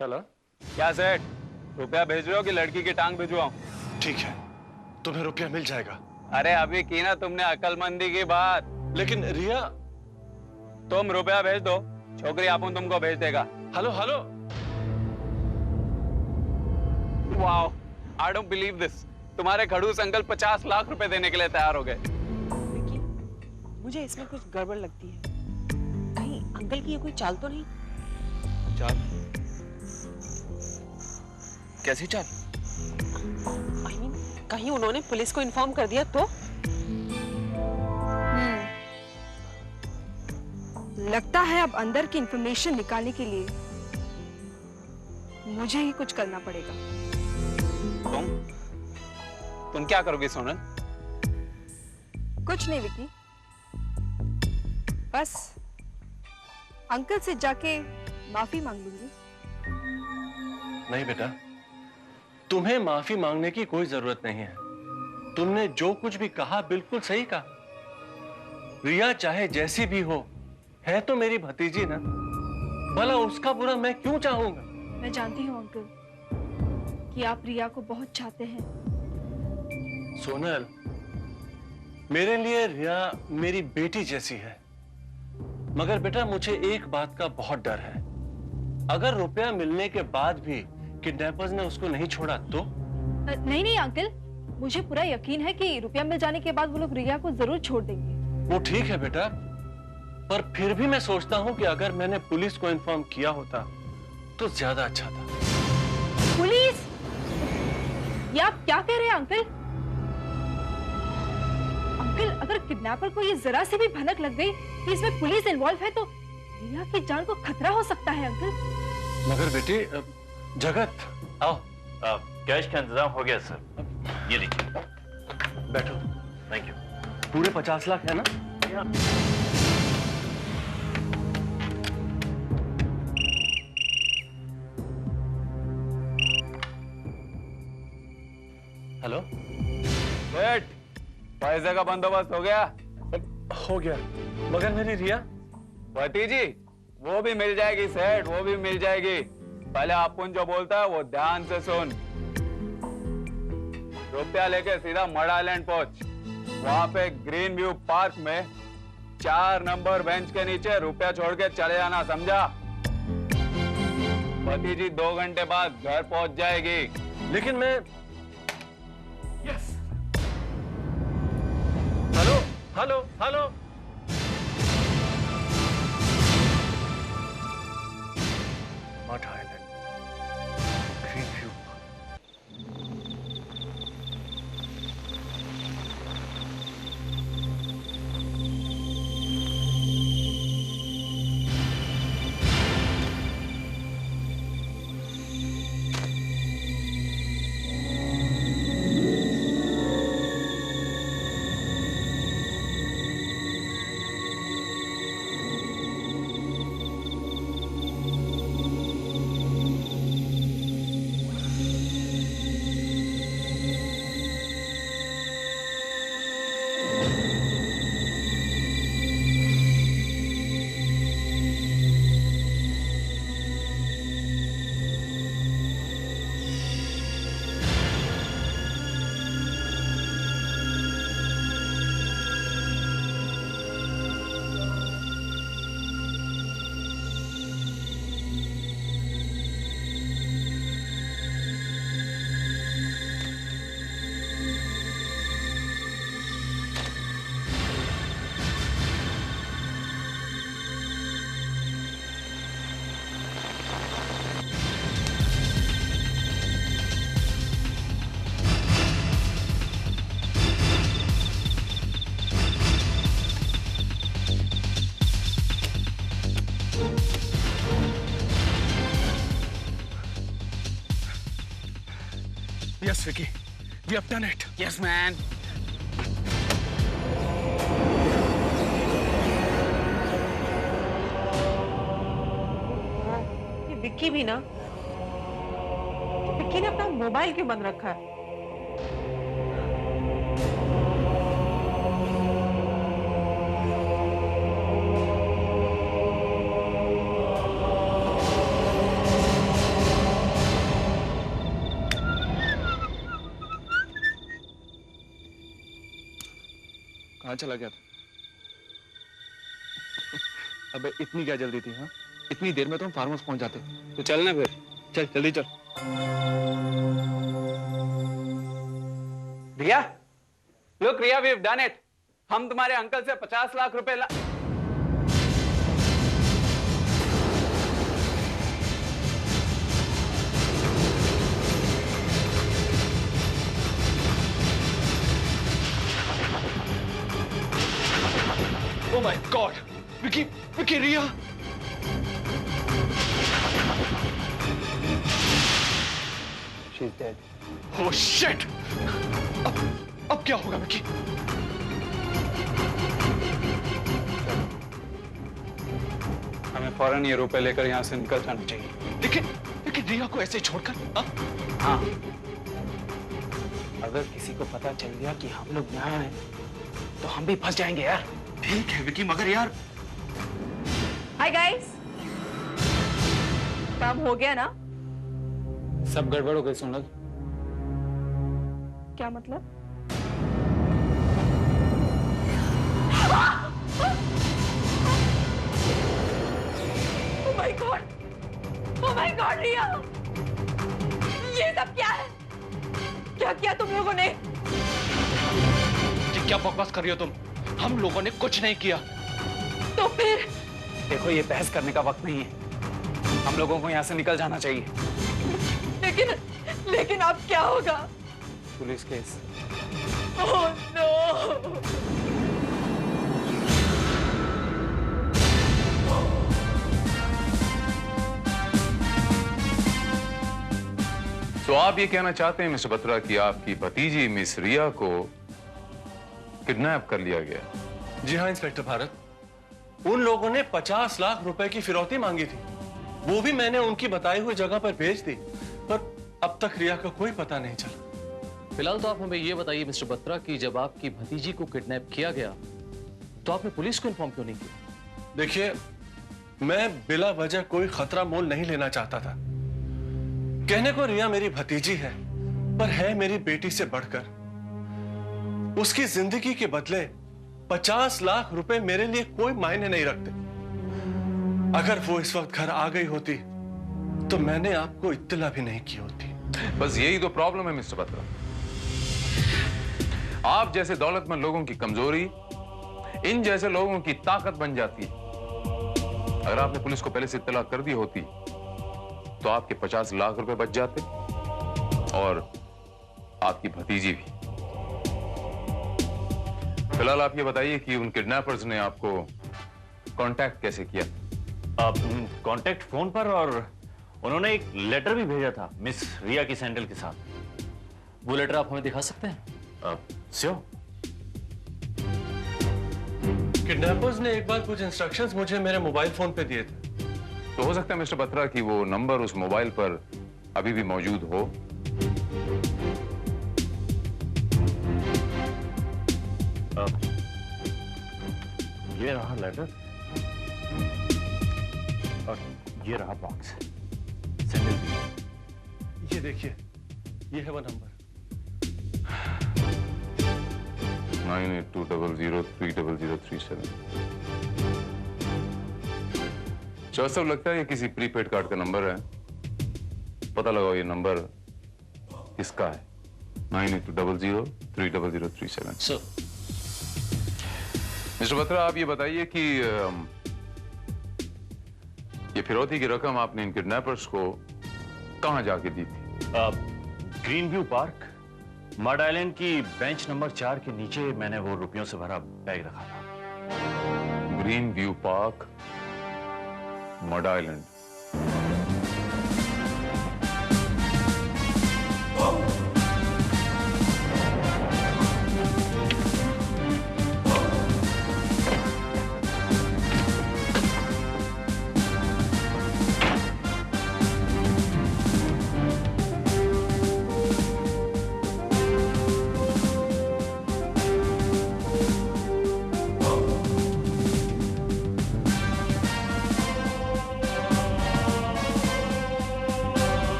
हेलो, क्या सेठ, रुपया भेज रहे हो कि लड़की की टांग भिजवाऊं? ठीक है, तुम्हें रुपया मिल जाएगा। अरे अभी की ना तुमने अकलमंदी की बात। लेकिन रिया, तुम रुपया भेज दो, छोकरी आपन तुमको भेज देगा। Hello hello. Wow, I don't believe this. तुम्हारे खड़ूस अंकल 50 लाख रुपए देने के लिए तैयार हो गए। मुझे इसमें कुछ गड़बड़ लगती है। कहीं अंकल की ये कोई चाल तो नहीं? चाल? कैसी चाल? I mean, कहीं उन्होंने पुलिस को इन्फॉर्म कर दिया तो? लगता है अब अंदर की इंफॉर्मेशन निकालने के लिए मुझे ही कुछ करना पड़ेगा। तुम क्या करोगी सोनल? कुछ नहीं विकी, बस अंकल से जाके माफी मांग लूंगी। नहीं बेटा, तुम्हें माफी मांगने की कोई जरूरत नहीं है। तुमने जो कुछ भी कहा बिल्कुल सही कहा। रिया चाहे जैसी भी हो, है तो मेरी भतीजी ना। भला उसका बुरा मैं क्यों चाहूंगा? मैं जानती हूँ अंकल कि आप रिया को बहुत चाहते हैं। सोनल, मेरे लिए रिया मेरी बेटी जैसी है, मगर बेटा मुझे एक बात का बहुत डर है। अगर रुपया मिलने के बाद भी किडनैपर्स ने उसको नहीं छोड़ा तो? नहीं नहीं अंकल, मुझे पूरा यकीन है कि रुपया मिल जाने के बाद वो लोग रिया को जरूर छोड़ देंगे। वो ठीक है बेटा, पर फिर भी मैं सोचता हूँ कि अगर मैंने पुलिस को इन्फॉर्म किया होता तो ज्यादा अच्छा था। पुलिस? ये आप क्या कह रहे हैं अंकल? अंकल, अगर किडनैपर को ये जरा सी भी भनक लग गई कि इसमें पुलिस इन्वॉल्व है तो रिया की जान को खतरा हो सकता है अंकल। मगर बेटी, जगत आओ। कैश का इंतजाम हो गया सर, ये लीजिए। बैठो। Thank you. पूरे 50 लाख है ना? हेलो सेठ, पैसे का बंदोबस्त हो गया? हो गया, मगर मेरी रिया? भतीजी, वो भी मिल जाएगी सेठ, वो भी मिल जाएगी। पहले अपुन जो बोलता है वो ध्यान से सुन। रुपया लेके सीधा मड आइलैंड पहुंच। वहां पे ग्रीन व्यू पार्क में 4 नंबर बेंच के नीचे रुपया छोड़ के चले जाना, समझा? भतीजी 2 घंटे बाद घर पहुंच जाएगी। लेकिन मैं yes. Hello hello hello, mud island, green view. Yes, Vicky. We have done it. Yes, man. ये विक्की भी ना, विक्की ने अपना मोबाइल क्यों बंद रखा है? कहाँ चला गया था? अबे इतनी क्या जल्दी थी? हाँ, इतनी देर में तो हम फार्म हाउस पहुंच जाते। तो चल ना फिर, चल जल्दी चल। रिया, look Riya, we've done it. हम तुम्हारे अंकल से 50 लाख रुपए Oh my God, Vicky, Riya. She's dead. Oh shit! अब क्या होगा विकी? हमें फौरन ये रुपए लेकर यहाँ से निकल जाना चाहिए। लेकिन रिया को ऐसे छोड़कर? हाँ, अगर किसी को पता चल गया कि हम लोग यहाँ हैं, तो हम भी फंस जाएंगे यार। ठीक है विकी, मगर यार। हाय गाइस, काम हो गया ना? सब गड़बड़ हो गई सोनल। क्या मतलब? My god, oh my god Riya, ये सब क्या है? क्या किया तुम लोगों ने? ये क्या बकवास कर रही हो तुम? हम लोगों ने कुछ नहीं किया। तो फिर? देखो, ये बहस करने का वक्त नहीं है, हम लोगों को यहाँ से निकल जाना चाहिए। लेकिन अब क्या होगा? Police case. Oh no. तो आप ये कहना चाहते हैं मिस्टर बत्रा कि आपकी भतीजी मिस रिया को किडनैप कर लिया गया? जी हाँ इंस्पेक्टर भारत, उन लोगों ने 50 लाख रुपए की फिरौती मांगी थी, वो भी मैंने उनकी बताई हुई जगह पर भेज दी, पर अब तक रिया का कोई पता नहीं चला। फिलहाल तो आप हमें ये बताइए मिस्टर बत्रा कि जब आपकी भतीजी को किडनैप किया गया तो आपने पुलिस को इन्फॉर्म क्यों नहीं किया? देखिए, मैं बिला वजह कोई खतरा मोल नहीं लेना चाहता था। कहने को रिया मेरी भतीजी है, पर है मेरी बेटी से बढ़कर। उसकी जिंदगी के बदले 50 लाख रुपए मेरे लिए कोई मायने नहीं रखते। अगर वो इस वक्त घर आ गई होती तो मैंने आपको इत्तला भी नहीं की होती। बस यही तो प्रॉब्लम है मिस्टर बत्रा, आप जैसे दौलतमंद लोगों की कमजोरी इन जैसे लोगों की ताकत बन जाती है। अगर आपने पुलिस को पहले से इत्तला कर दी होती तो आपके 50 लाख रुपए बच जाते और आपकी भतीजी भी। फिलहाल आप ये बताइए कि उन किडनैपर्स ने आपको कांटेक्ट कैसे किया? कांटेक्ट फोन पर, और उन्होंने एक लेटर भी भेजा था मिस रिया की सैंडल के साथ। वो लेटर आप हमें दिखा सकते हैं? श्योर। किडनैपर्स ने एक बार कुछ इंस्ट्रक्शंस मुझे मेरे मोबाइल फोन पे दिए थे। तो हो सकता है मिस्टर बत्रा कि वो नंबर उस मोबाइल पर अभी भी मौजूद हो। ये रहा लेटर और ये रहा बॉक्स। ये देखिए, ये है वो नंबर। 9820030037। सब लगता है ये किसी प्रीपेड कार्ड का नंबर है। पता लगाओ ये नंबर किसका है। 9820030037। सर, मिस्टर बत्रा, आप ये बताइए कि ये फिरौती की रकम आपने इन किडनैपर्स को कहां जाके दी थी? Green view park, mud island की बेंच नंबर 4 के नीचे मैंने वो रुपयों से भरा बैग रखा था। Green view park, mud island.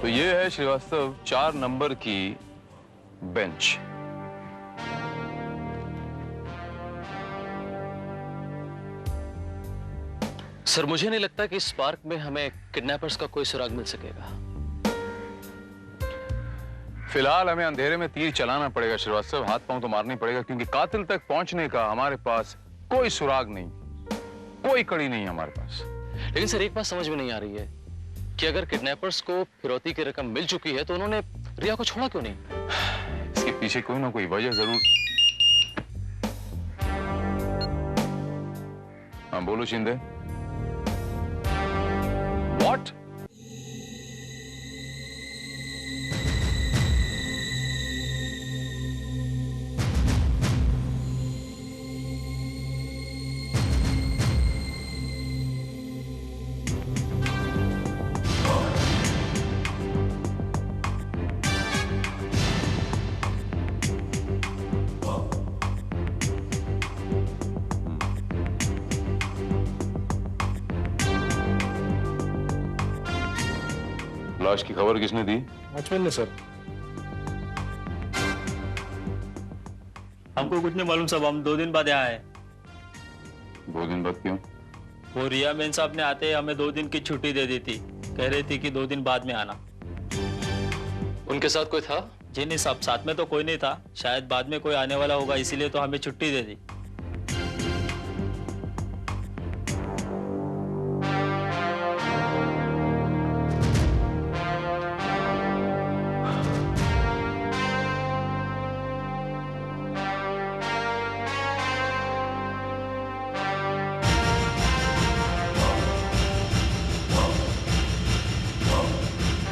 तो ये है श्रीवास्तव 4 नंबर की बेंच। सर, मुझे नहीं लगता कि इस पार्क में हमें किडनैपर्स का कोई सुराग मिल सकेगा। फिलहाल हमें अंधेरे में तीर चलाना पड़ेगा श्रीवास्तव, हाथ पांव तो मारनी पड़ेगा, क्योंकि कातिल तक पहुंचने का हमारे पास कोई सुराग नहीं, कोई कड़ी नहीं हमारे पास। लेकिन सर, एक बात समझ में नहीं आ रही है कि अगर किडनैपर्स को फिरौती की रकम मिल चुकी है तो उन्होंने रिया को छोड़ा क्यों नहीं? इसके पीछे कोई ना कोई वजह जरूर। हाँ बोलो शिंदे। व्हाट? लाश की खबर किसने दी? वॉचमैन ने सर। हमको कुछ नहीं मालूम साहब, हम 2 दिन बाद यहाँ आए। 2 दिन बाद क्यों? वो रिया मेन साहब ने आते हमें 2 दिन की छुट्टी दे दी थी, कह रही थी कि 2 दिन बाद में आना। उनके साथ कोई था? जी नहीं साहब, साथ में तो कोई नहीं था, शायद बाद में कोई आने वाला होगा, इसीलिए तो हमें छुट्टी दे दी।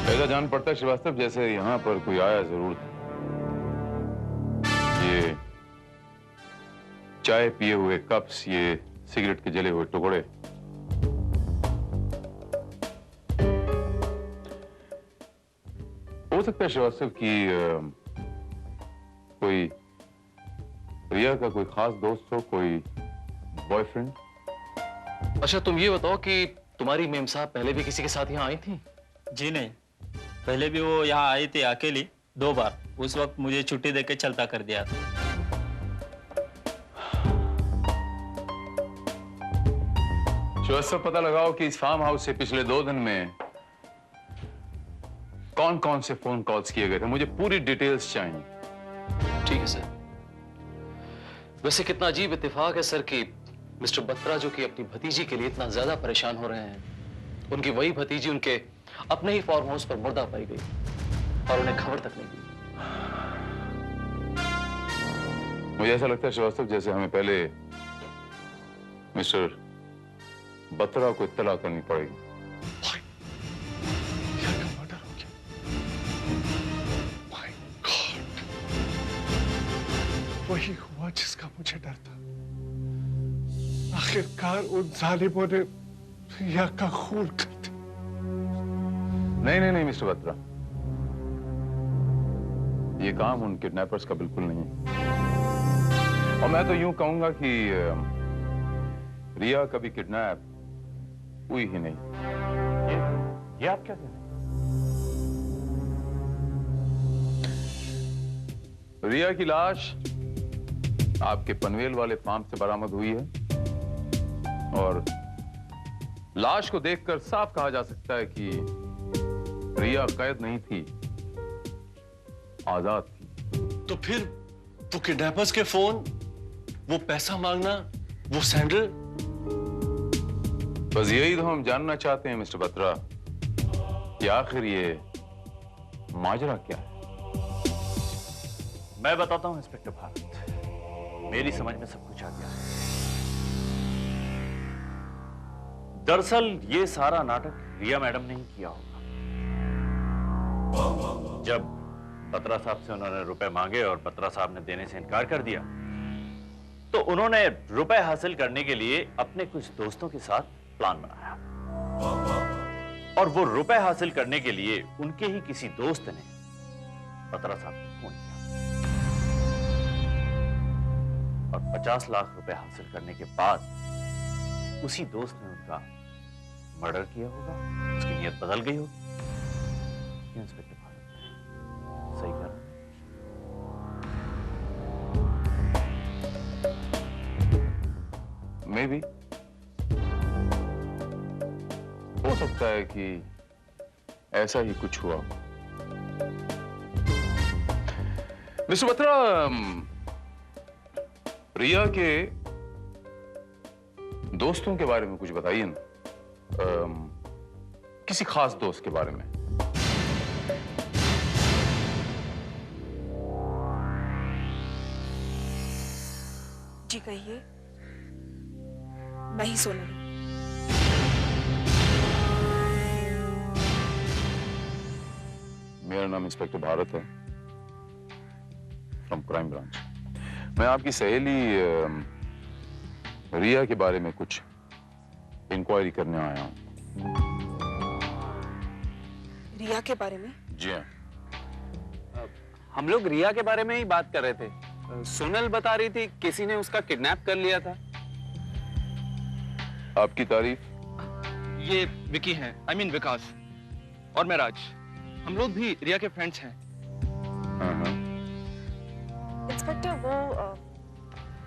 ऐसा जान पड़ता है श्रीवास्तव जैसे यहाँ पर कोई आया जरूर था। ये चाय पिए हुए कप्स, ये सिगरेट के जले हुए टुकड़े, हो सकता है श्रीवास्तव की कोई रिया का कोई खास दोस्त हो, कोई बॉयफ्रेंड। अच्छा तुम ये बताओ कि तुम्हारी मेम साहब पहले भी किसी के साथ यहाँ आई थी? जी नहीं, पहले भी वो यहाँ आई थी अकेली 2 बार, उस वक्त मुझे छुट्टी देके चलता कर दिया था। श्रीवास्तव पता लगाओ कि इस फार्म हाउस से पिछले 2 दिन में कौन कौन से फोन कॉल्स किए गए थे, मुझे पूरी डिटेल्स चाहिए। ठीक है सर। वैसे कितना अजीब इत्तेफाक है सर कि मिस्टर बत्रा जो कि अपनी भतीजी के लिए इतना ज्यादा परेशान हो रहे हैं, उनकी वही भतीजी उनके अपने ही फार्म हाउस पर मुर्दा पाई गई और उन्हें खबर तक नहीं दी। मुझे ऐसा लगता है श्रीवास्तव जैसे हमें पहले मिस्टर बत्रा को इत्तला करनी पड़ेगी। वही हुआ जिसका मुझे डर था। आखिरकार उन जालिमों ने रिया का खून कर दिया। नहीं मिस्टर बत्रा, ये काम उन किडनैपर्स का बिल्कुल नहीं है। और मैं तो यूं कहूंगा कि रिया कभी किडनैप हुई ही नहीं। ये आप क्या कह रहे हैं? रिया की लाश आपके पनवेल वाले फार्म से बरामद हुई है और लाश को देखकर साफ कहा जा सकता है कि रिया कैद नहीं थी, आजाद थी। तो फिर वो किडनैपर्स के फोन, वो पैसा मांगना, वो सैंडल, बस यही तो हम जानना चाहते हैं मिस्टर बत्रा कि आखिर ये माजरा क्या है। मैं बताता हूं इंस्पेक्टर भारत, मेरी समझ में सब कुछ आ गया है। दरअसल ये सारा नाटक रिया मैडम ने ही किया होगा। जब बत्रा साहब से उन्होंने रुपए मांगे और बत्रा साहब ने देने से इनकार कर दिया, तो उन्होंने रुपए हासिल करने के लिए अपने कुछ दोस्तों के साथ प्लान बनाया और वो रुपए हासिल करने के लिए उनके ही किसी दोस्त ने बत्रा साहब को फोन किया और 50 लाख रुपए हासिल करने के बाद उसी दोस्त ने उनका मर्डर किया होगा, उसकी नीयत बदल गई होगी। इंस्पेक्टर भारत सही कह रहा हूं? मे बी हो सकता है कि ऐसा ही कुछ हुआ। मिस्टर बत्रा, रिया के दोस्तों के बारे में कुछ बताइए ना, किसी खास दोस्त के बारे में। जी कहिए। मैं ही सोनल। मेरा नाम इंस्पेक्टर भारत है, फ्रॉम क्राइम ब्रांच। मैं आपकी सहेली रिया के बारे में कुछ इंक्वायरी करने आया हूं। रिया के बारे में? जी हाँ। हम लोग रिया के बारे में ही बात कर रहे थे। सोनल बता रही थी किसी ने उसका किडनैप कर लिया था। आपकी तारीफ? ये विकी है, I mean विकास, और मैं राज। हम लोग भी रिया के फ्रेंड्स हैं। इंस्पेक्टर, वो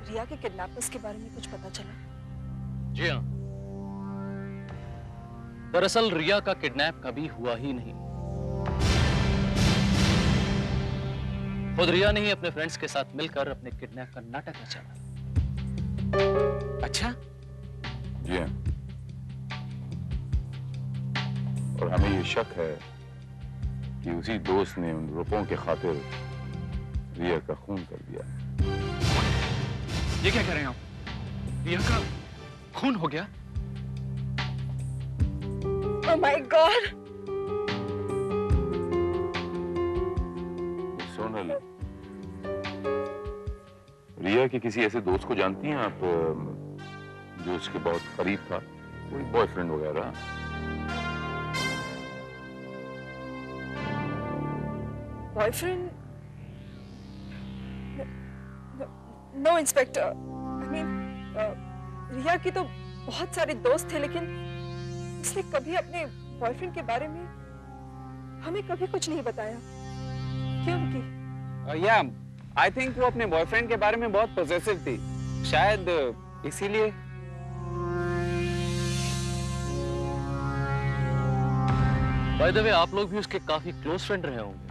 रिया के किडनैपर्स के बारे में कुछ पता चला? जी हाँ, दरअसल रिया का किडनैप कभी हुआ ही नहीं। खुद रिया ने ही अपने फ्रेंड्स के साथ मिलकर अपने किडनैप का नाटक रचा। अच्छा? जी हाँ। और हमें ये शक है कि उसी दोस्त ने उन रुपयों के खातिर रिया का खून कर दिया। ये क्या कह रहे हैं आप? रिया का खून हो गया? Oh my God! सोनल, रिया के किसी ऐसे दोस्त को जानती हैं आप जो उसके बहुत करीब था, कोई बॉयफ्रेंड वगैरह? Boyfriend? No inspector, I mean Riya की तो बहुत सारे दोस्त थे, लेकिन उसने कभी अपने बॉयफ्रेंड के बारे में हमें कभी कुछ नहीं बताया। क्यों विकी? या आई थिंक वो अपने बॉयफ्रेंड के बारे में बहुत पॉजिटिव थी, शायद इसीलिए। बाय द वे, आप लोग भी उसके काफी क्लोज फ्रेंड रहे होंगे।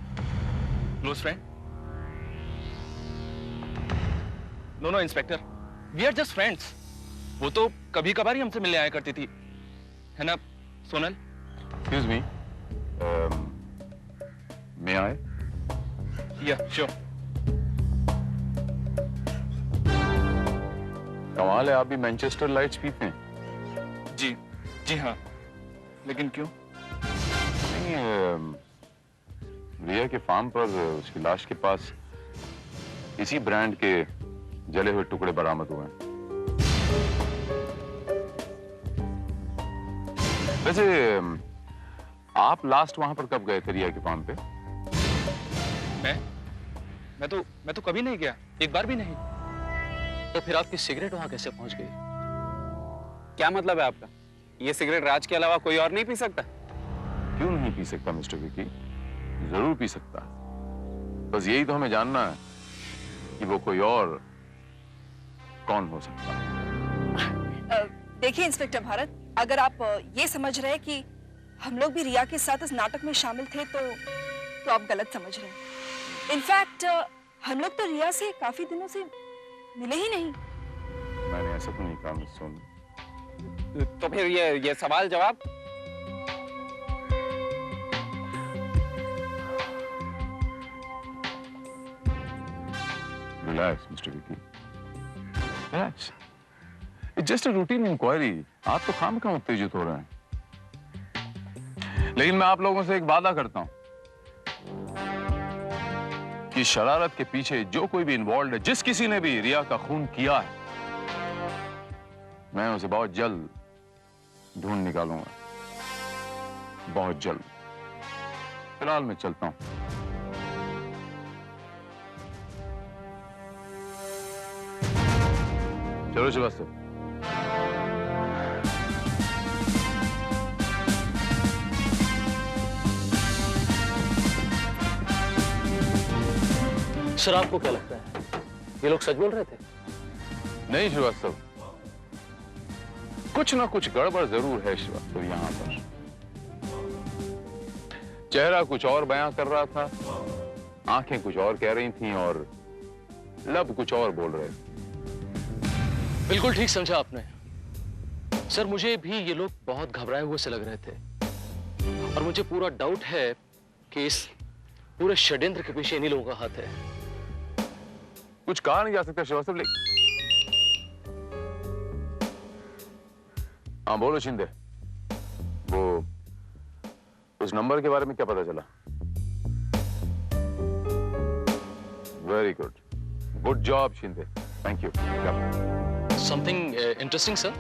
Close friend? No inspector, we are just friends. वो तो कभी कभार ही हमसे मिलने आया करती थी, है ना सोनल? एक्सक्यूज मी, मे आई? या श्योर। कमाल है, आप भी मैनचेस्टर लाइट्स पीते हैं? जी हाँ, लेकिन क्यों? नहीं, रिया के फार्म पर उसकी लाश के पास इसी ब्रांड के जले हुए टुकड़े बरामद हुए हैं। वैसे आप लास्ट वहां पर कब गए थे रिया के फार्म पे? मैं तो कभी नहीं गया, एक बार भी नहीं। तो फिर आपकी सिगरेट वहां कैसे पहुंच गई? क्या मतलब है आपका? ये सिगरेट राज के अलावा कोई और नहीं पी सकता? क्यों नहीं पी सकता मिस्टर विकी? जरूर पी सकता। बस यही तो हमें जानना है कि वो कोई और कौन हो सकता है। देखिए इंस्पेक्टर भारत, अगर आप ये समझ रहे हैं कि हम लोग भी रिया के साथ इस नाटक में शामिल थे तो आप गलत समझ रहे हैं। इनफैक्ट हम लोग तो रिया से काफी दिनों से मिले ही नहीं। मैंने ऐसा तो नहीं कहा मिस सोनी। तो फिर ये सवाल जवाब? Relax mister Vicky, relax. It's just a routine inquiry. आप तो खामखा उत्तेजित हो रहे हैं। लेकिन मैं आप लोगों से एक वादा करता हूं कि शरारत के पीछे जो कोई भी इन्वॉल्व है, जिस किसी ने भी रिया का खून किया है, मैं उसे बहुत जल्द ढूंढ निकालूंगा, बहुत जल्द। फिलहाल मैं चलता हूं। चलो श्रीवास्तव। सर, आपको क्या लगता है ये लोग सच बोल रहे थे? नहीं श्रीवास्तव, कुछ ना कुछ गड़बड़ जरूर है श्रीवास्तव। यहां पर चेहरा कुछ और बयां कर रहा था, आंखें कुछ और कह रही थीं और लब कुछ और बोल रहे थे। बिल्कुल ठीक समझा आपने। सर, मुझे भी ये लोग बहुत घबराए हुए से लग रहे थे और मुझे पूरा डाउट है कि इस पूरे षड्यंत्र के पीछे इन्हीं लोगों का हाथ है। कुछ कहा नहीं जा सकता श्रीवास्तव। हाँ बोलो शिंदे, वो उस नंबर के बारे में क्या पता चला? Very good, good job Shinde, thank you. Something interesting sir?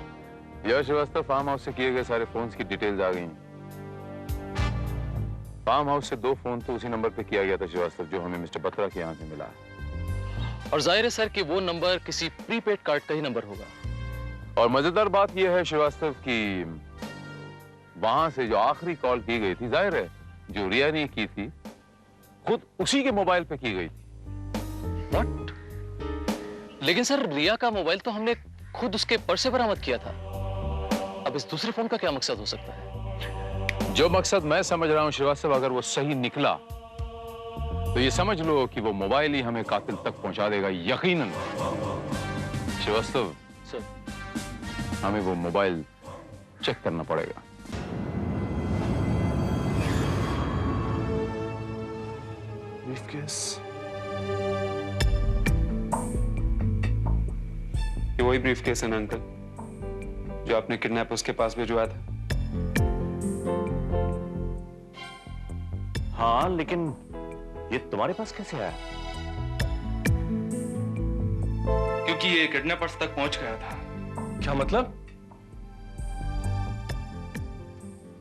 यह श्रीवास्तव, फार्म हाउस से किए गए सारे फोन्स की डिटेल्स आ गई। फार्म हाउस से 2 फोन तो उसी नंबर पे किया गया था श्रीवास्तव, जो हमें मिस्टर बत्रा के यहाँ से मिला। और जाहिर है सर कि वो नंबर किसी प्रीपेड कार्ड का ही नंबर होगा। और मजेदार बात यह है श्रीवास्तव कि वहां से जो आखिरी कॉल की गई थी, जाहिर है जो रिया ने की थी, खुद उसी के मोबाइल पे की गई थी। लेकिन सर रिया का मोबाइल तो हमने खुद उसके पर्स से बरामद किया था। अब इस दूसरे फोन का क्या मकसद हो सकता है? जो मकसद मैं समझ रहा हूं श्रीवास्तव, अगर वो सही निकला तो ये समझ लो कि वो मोबाइल ही हमें कातिल तक पहुंचा देगा, यकीनन। श्रीवास्तव सर, हमें वो मोबाइल चेक करना पड़ेगा। ये वही ब्रीफकेस है ना अंकल, जो आपने किडनैपर्स के पास भिजवाया था? हाँ, लेकिन ये तुम्हारे पास कैसे आया? क्योंकि ये किडनैपर्स तक पहुंच गया था। क्या मतलब?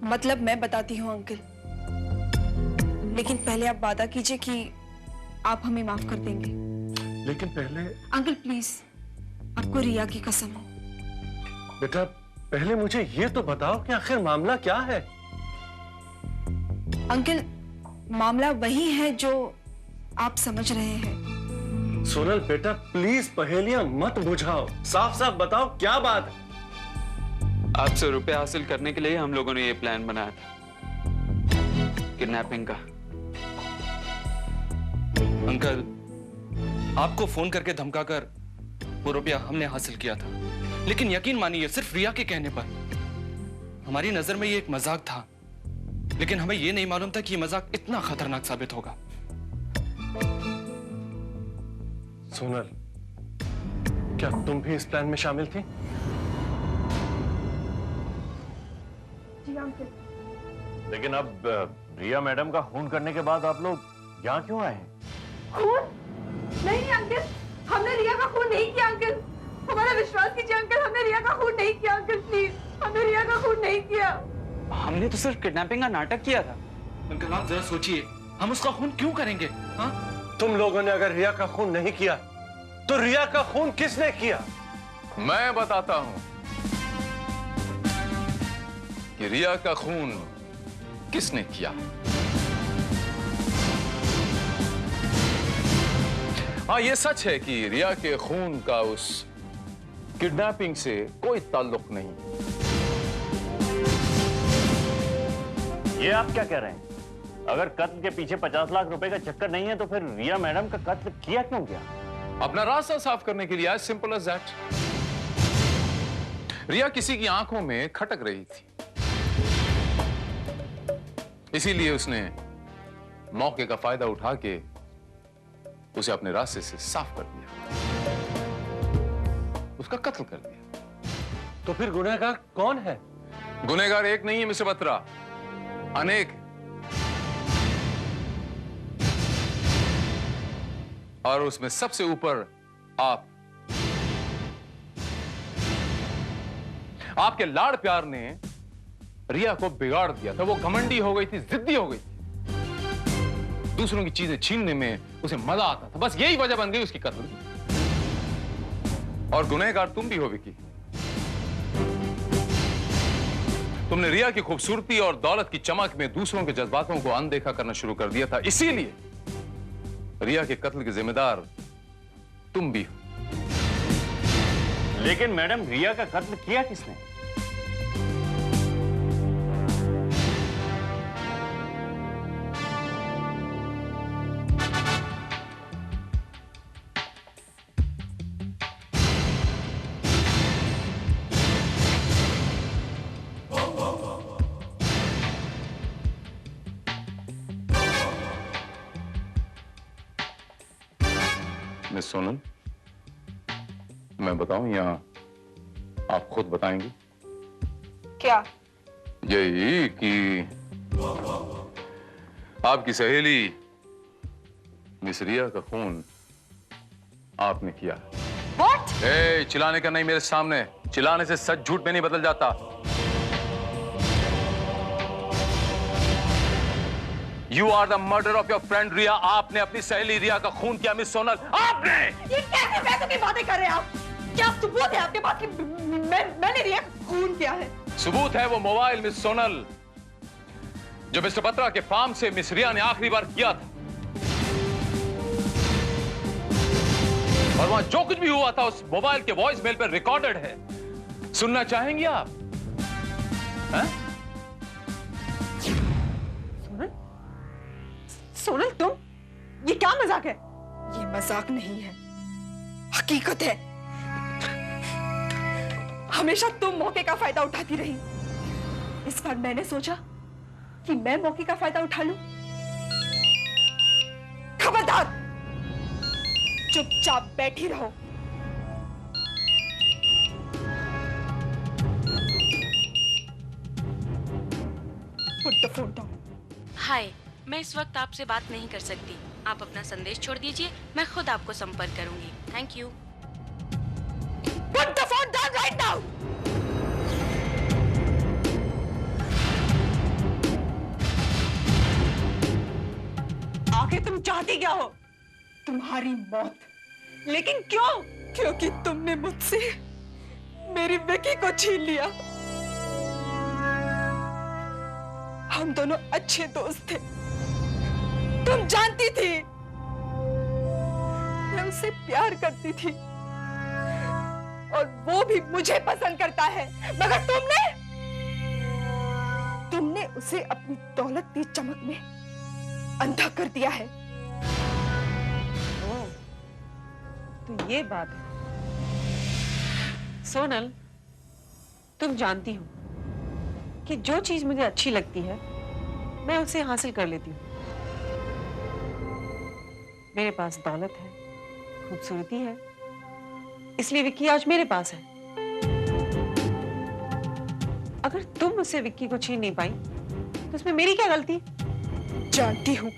मतलब मैं बताती हूँ अंकल, लेकिन पहले आप वादा कीजिए कि आप हमें माफ कर देंगे। लेकिन पहले अंकल प्लीज, आपको रिया की कसम हो। बेटा, पहले मुझे ये तो बताओ कि आखिर मामला क्या है? अंकल, मामला वही है जो आप समझ रहे हैं। सोनल बेटा, प्लीज पहेलियां मत बुझाओ, साफ साफ बताओ क्या बात है। आपसे रुपए हासिल करने के लिए हम लोगों ने ये प्लान बनाया था, किडनैपिंग का। अंकल, आपको फोन करके धमकाकर वो रुपया हमने हासिल किया था, लेकिन यकीन मानिए सिर्फ रिया के कहने पर। हमारी नजर में ये एक मजाक था, लेकिन हमें ये नहीं मालूम था कि ये मजाक इतना खतरनाक साबित होगा। सोनल, क्या तुम भी इस प्लान में शामिल थी? जी अंकल। लेकिन अब रिया मैडम का खून करने के बाद आप लोग यहाँ क्यों आए हैं? खून? नहीं अंकल, हमने रिया का खून नहीं किया अंकल। हमारा विश्वास कीजिए अंकल, हमने रिया का खून नहीं किया अंकल, प्लीज। हमने रिया का खून नहीं किया। हमने तो सिर्फ किडनैपिंग का नाटक किया था। अंकल आप जरा सोचिए, हम उसका खून क्यों करेंगे? हाँ? तुम लोगों ने अगर रिया का खून नहीं किया तो रिया का खून किसने किया? मैं बताता हूं कि रिया का खून किसने किया। हाँ, ये सच है कि रिया के खून का उस किडनैपिंग से कोई ताल्लुक नहीं। ये आप क्या कह रहे हैं? अगर कत्ल के पीछे 50 लाख रुपए का चक्कर नहीं है तो फिर रिया मैडम का कत्ल किया क्यों गया? अपना रास्ता साफ करने के लिए, as simple as that। रिया किसी की आंखों में खटक रही थी, इसीलिए उसने मौके का फायदा उठा के उसे अपने रास्ते से साफ कर दिया, उसका कत्ल कर दिया। तो फिर गुनहगार कौन है? गुनहगार एक नहीं है मिस्टर बत्रा, अनेक। और उसमें सबसे ऊपर आपके लाड़ प्यार ने रिया को बिगाड़ दिया था। वो घमंडी हो गई थी, जिद्दी हो गई थी, दूसरों की चीजें छीनने में उसे मजा आता था। बस यही वजह बन गई उसकी कत्ल की। और गुनहगार तुम भी हो विकी। तुमने रिया की खूबसूरती और दौलत की चमक में दूसरों के जज्बातों को अनदेखा करना शुरू कर दिया था, इसीलिए रिया के कत्ल के जिम्मेदार तुम भी हो। लेकिन मैडम, रिया का कत्ल किया किसने? मिस सोनल, मैं बताऊं या आप खुद बताएंगी? क्या? यही कि आपकी सहेली मिस रिया का खून आपने किया। What? चिल्लाने का नहीं मेरे सामने। चिल्लाने से सच झूठ में नहीं बदल जाता। You are the murderer of your friend रिया। आपने अपनी सहेली रिया का खून किया मिस सोनल, आपने। ये कैसे पैसों की बातें कर रहे हैं आप? क्या सबूत है आपके पास कि मैंने रिया का खून किया है? सबूत है वो मोबाइल मिस सोनल जो मिस्टर बत्रा के फार्म से मिस रिया ने आखिरी बार किया था। और वहां जो कुछ भी हुआ था उस मोबाइल के वॉइस मेल पर रिकॉर्डेड है। सुनना चाहेंगे आप? हैं? सोनल, सोनल तुम, ये क्या मजाक है? ये मजाक नहीं है, हकीकत है। हमेशा तुम मौके का फायदा उठाती रही। इस बार मैंने सोचा कि मैं मौके का फायदा उठा लूं। खबरदार, चुपचाप बैठी रहो। Put the phone down. हाय, मैं इस वक्त आपसे बात नहीं कर सकती। आप अपना संदेश छोड़ दीजिए, मैं खुद आपको संपर्क करूंगी। Thank you. Put the phone down right now. आखिर तुम चाहती क्या हो? तुम्हारी मौत। लेकिन क्यों? क्योंकि तुमने मुझसे मेरी विकी को छीन लिया। हम दोनों अच्छे दोस्त थे, तुम जानती थी। मैं उससे प्यार करती थी और वो भी मुझे पसंद करता है, मगर तुमने उसे अपनी दौलत की चमक में अंधा कर दिया है। तो ये बात है। सोनल, तुम जानती हो कि जो चीज मुझे अच्छी लगती है मैं उसे हासिल कर लेती हूँ। मेरे पास दौलत है, खूबसूरती है, इसलिए विक्की आज मेरे पास है। अगर तुम मुझसे विक्की को छीन नहीं पाई तो उसमें मेरी क्या गलती? जानती हूं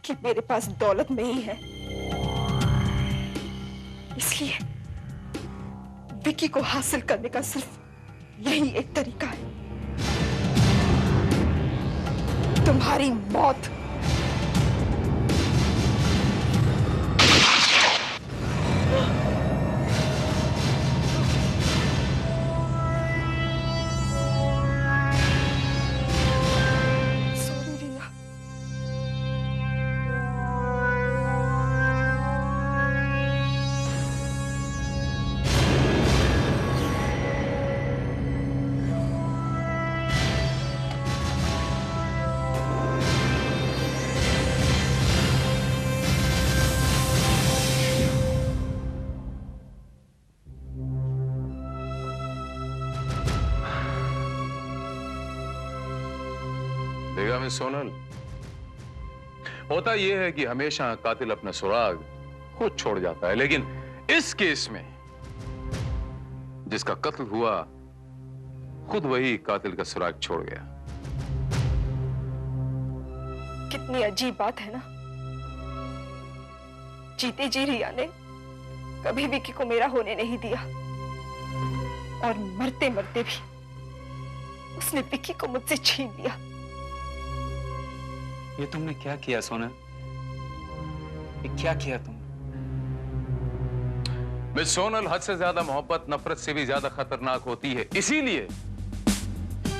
कि मेरे पास दौलत नहीं है, इसलिए विक्की को हासिल करने का सिर्फ यही एक तरीका है, तुम्हारी मौत। देखा मिस सोनल, होता यह है कि हमेशा कातिल अपना सुराग खुद छोड़ जाता है, लेकिन इस केस में जिसका कत्ल हुआ खुद वही कातिल का सुराग छोड़ गया। कितनी अजीब बात है ना, जीते जी रिया ने कभी विकी को मेरा होने नहीं दिया और मरते मरते भी उसने विकी को मुझसे छीन लिया। ये तुमने क्या किया सोनल? ये क्या किया तुमने? मिस सोनल, हद से ज्यादा मोहब्बत नफरत से भी ज्यादा खतरनाक होती है, इसीलिए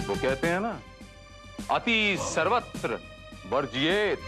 वो कहते हैं ना, अति सर्वत्र वर्जियेत।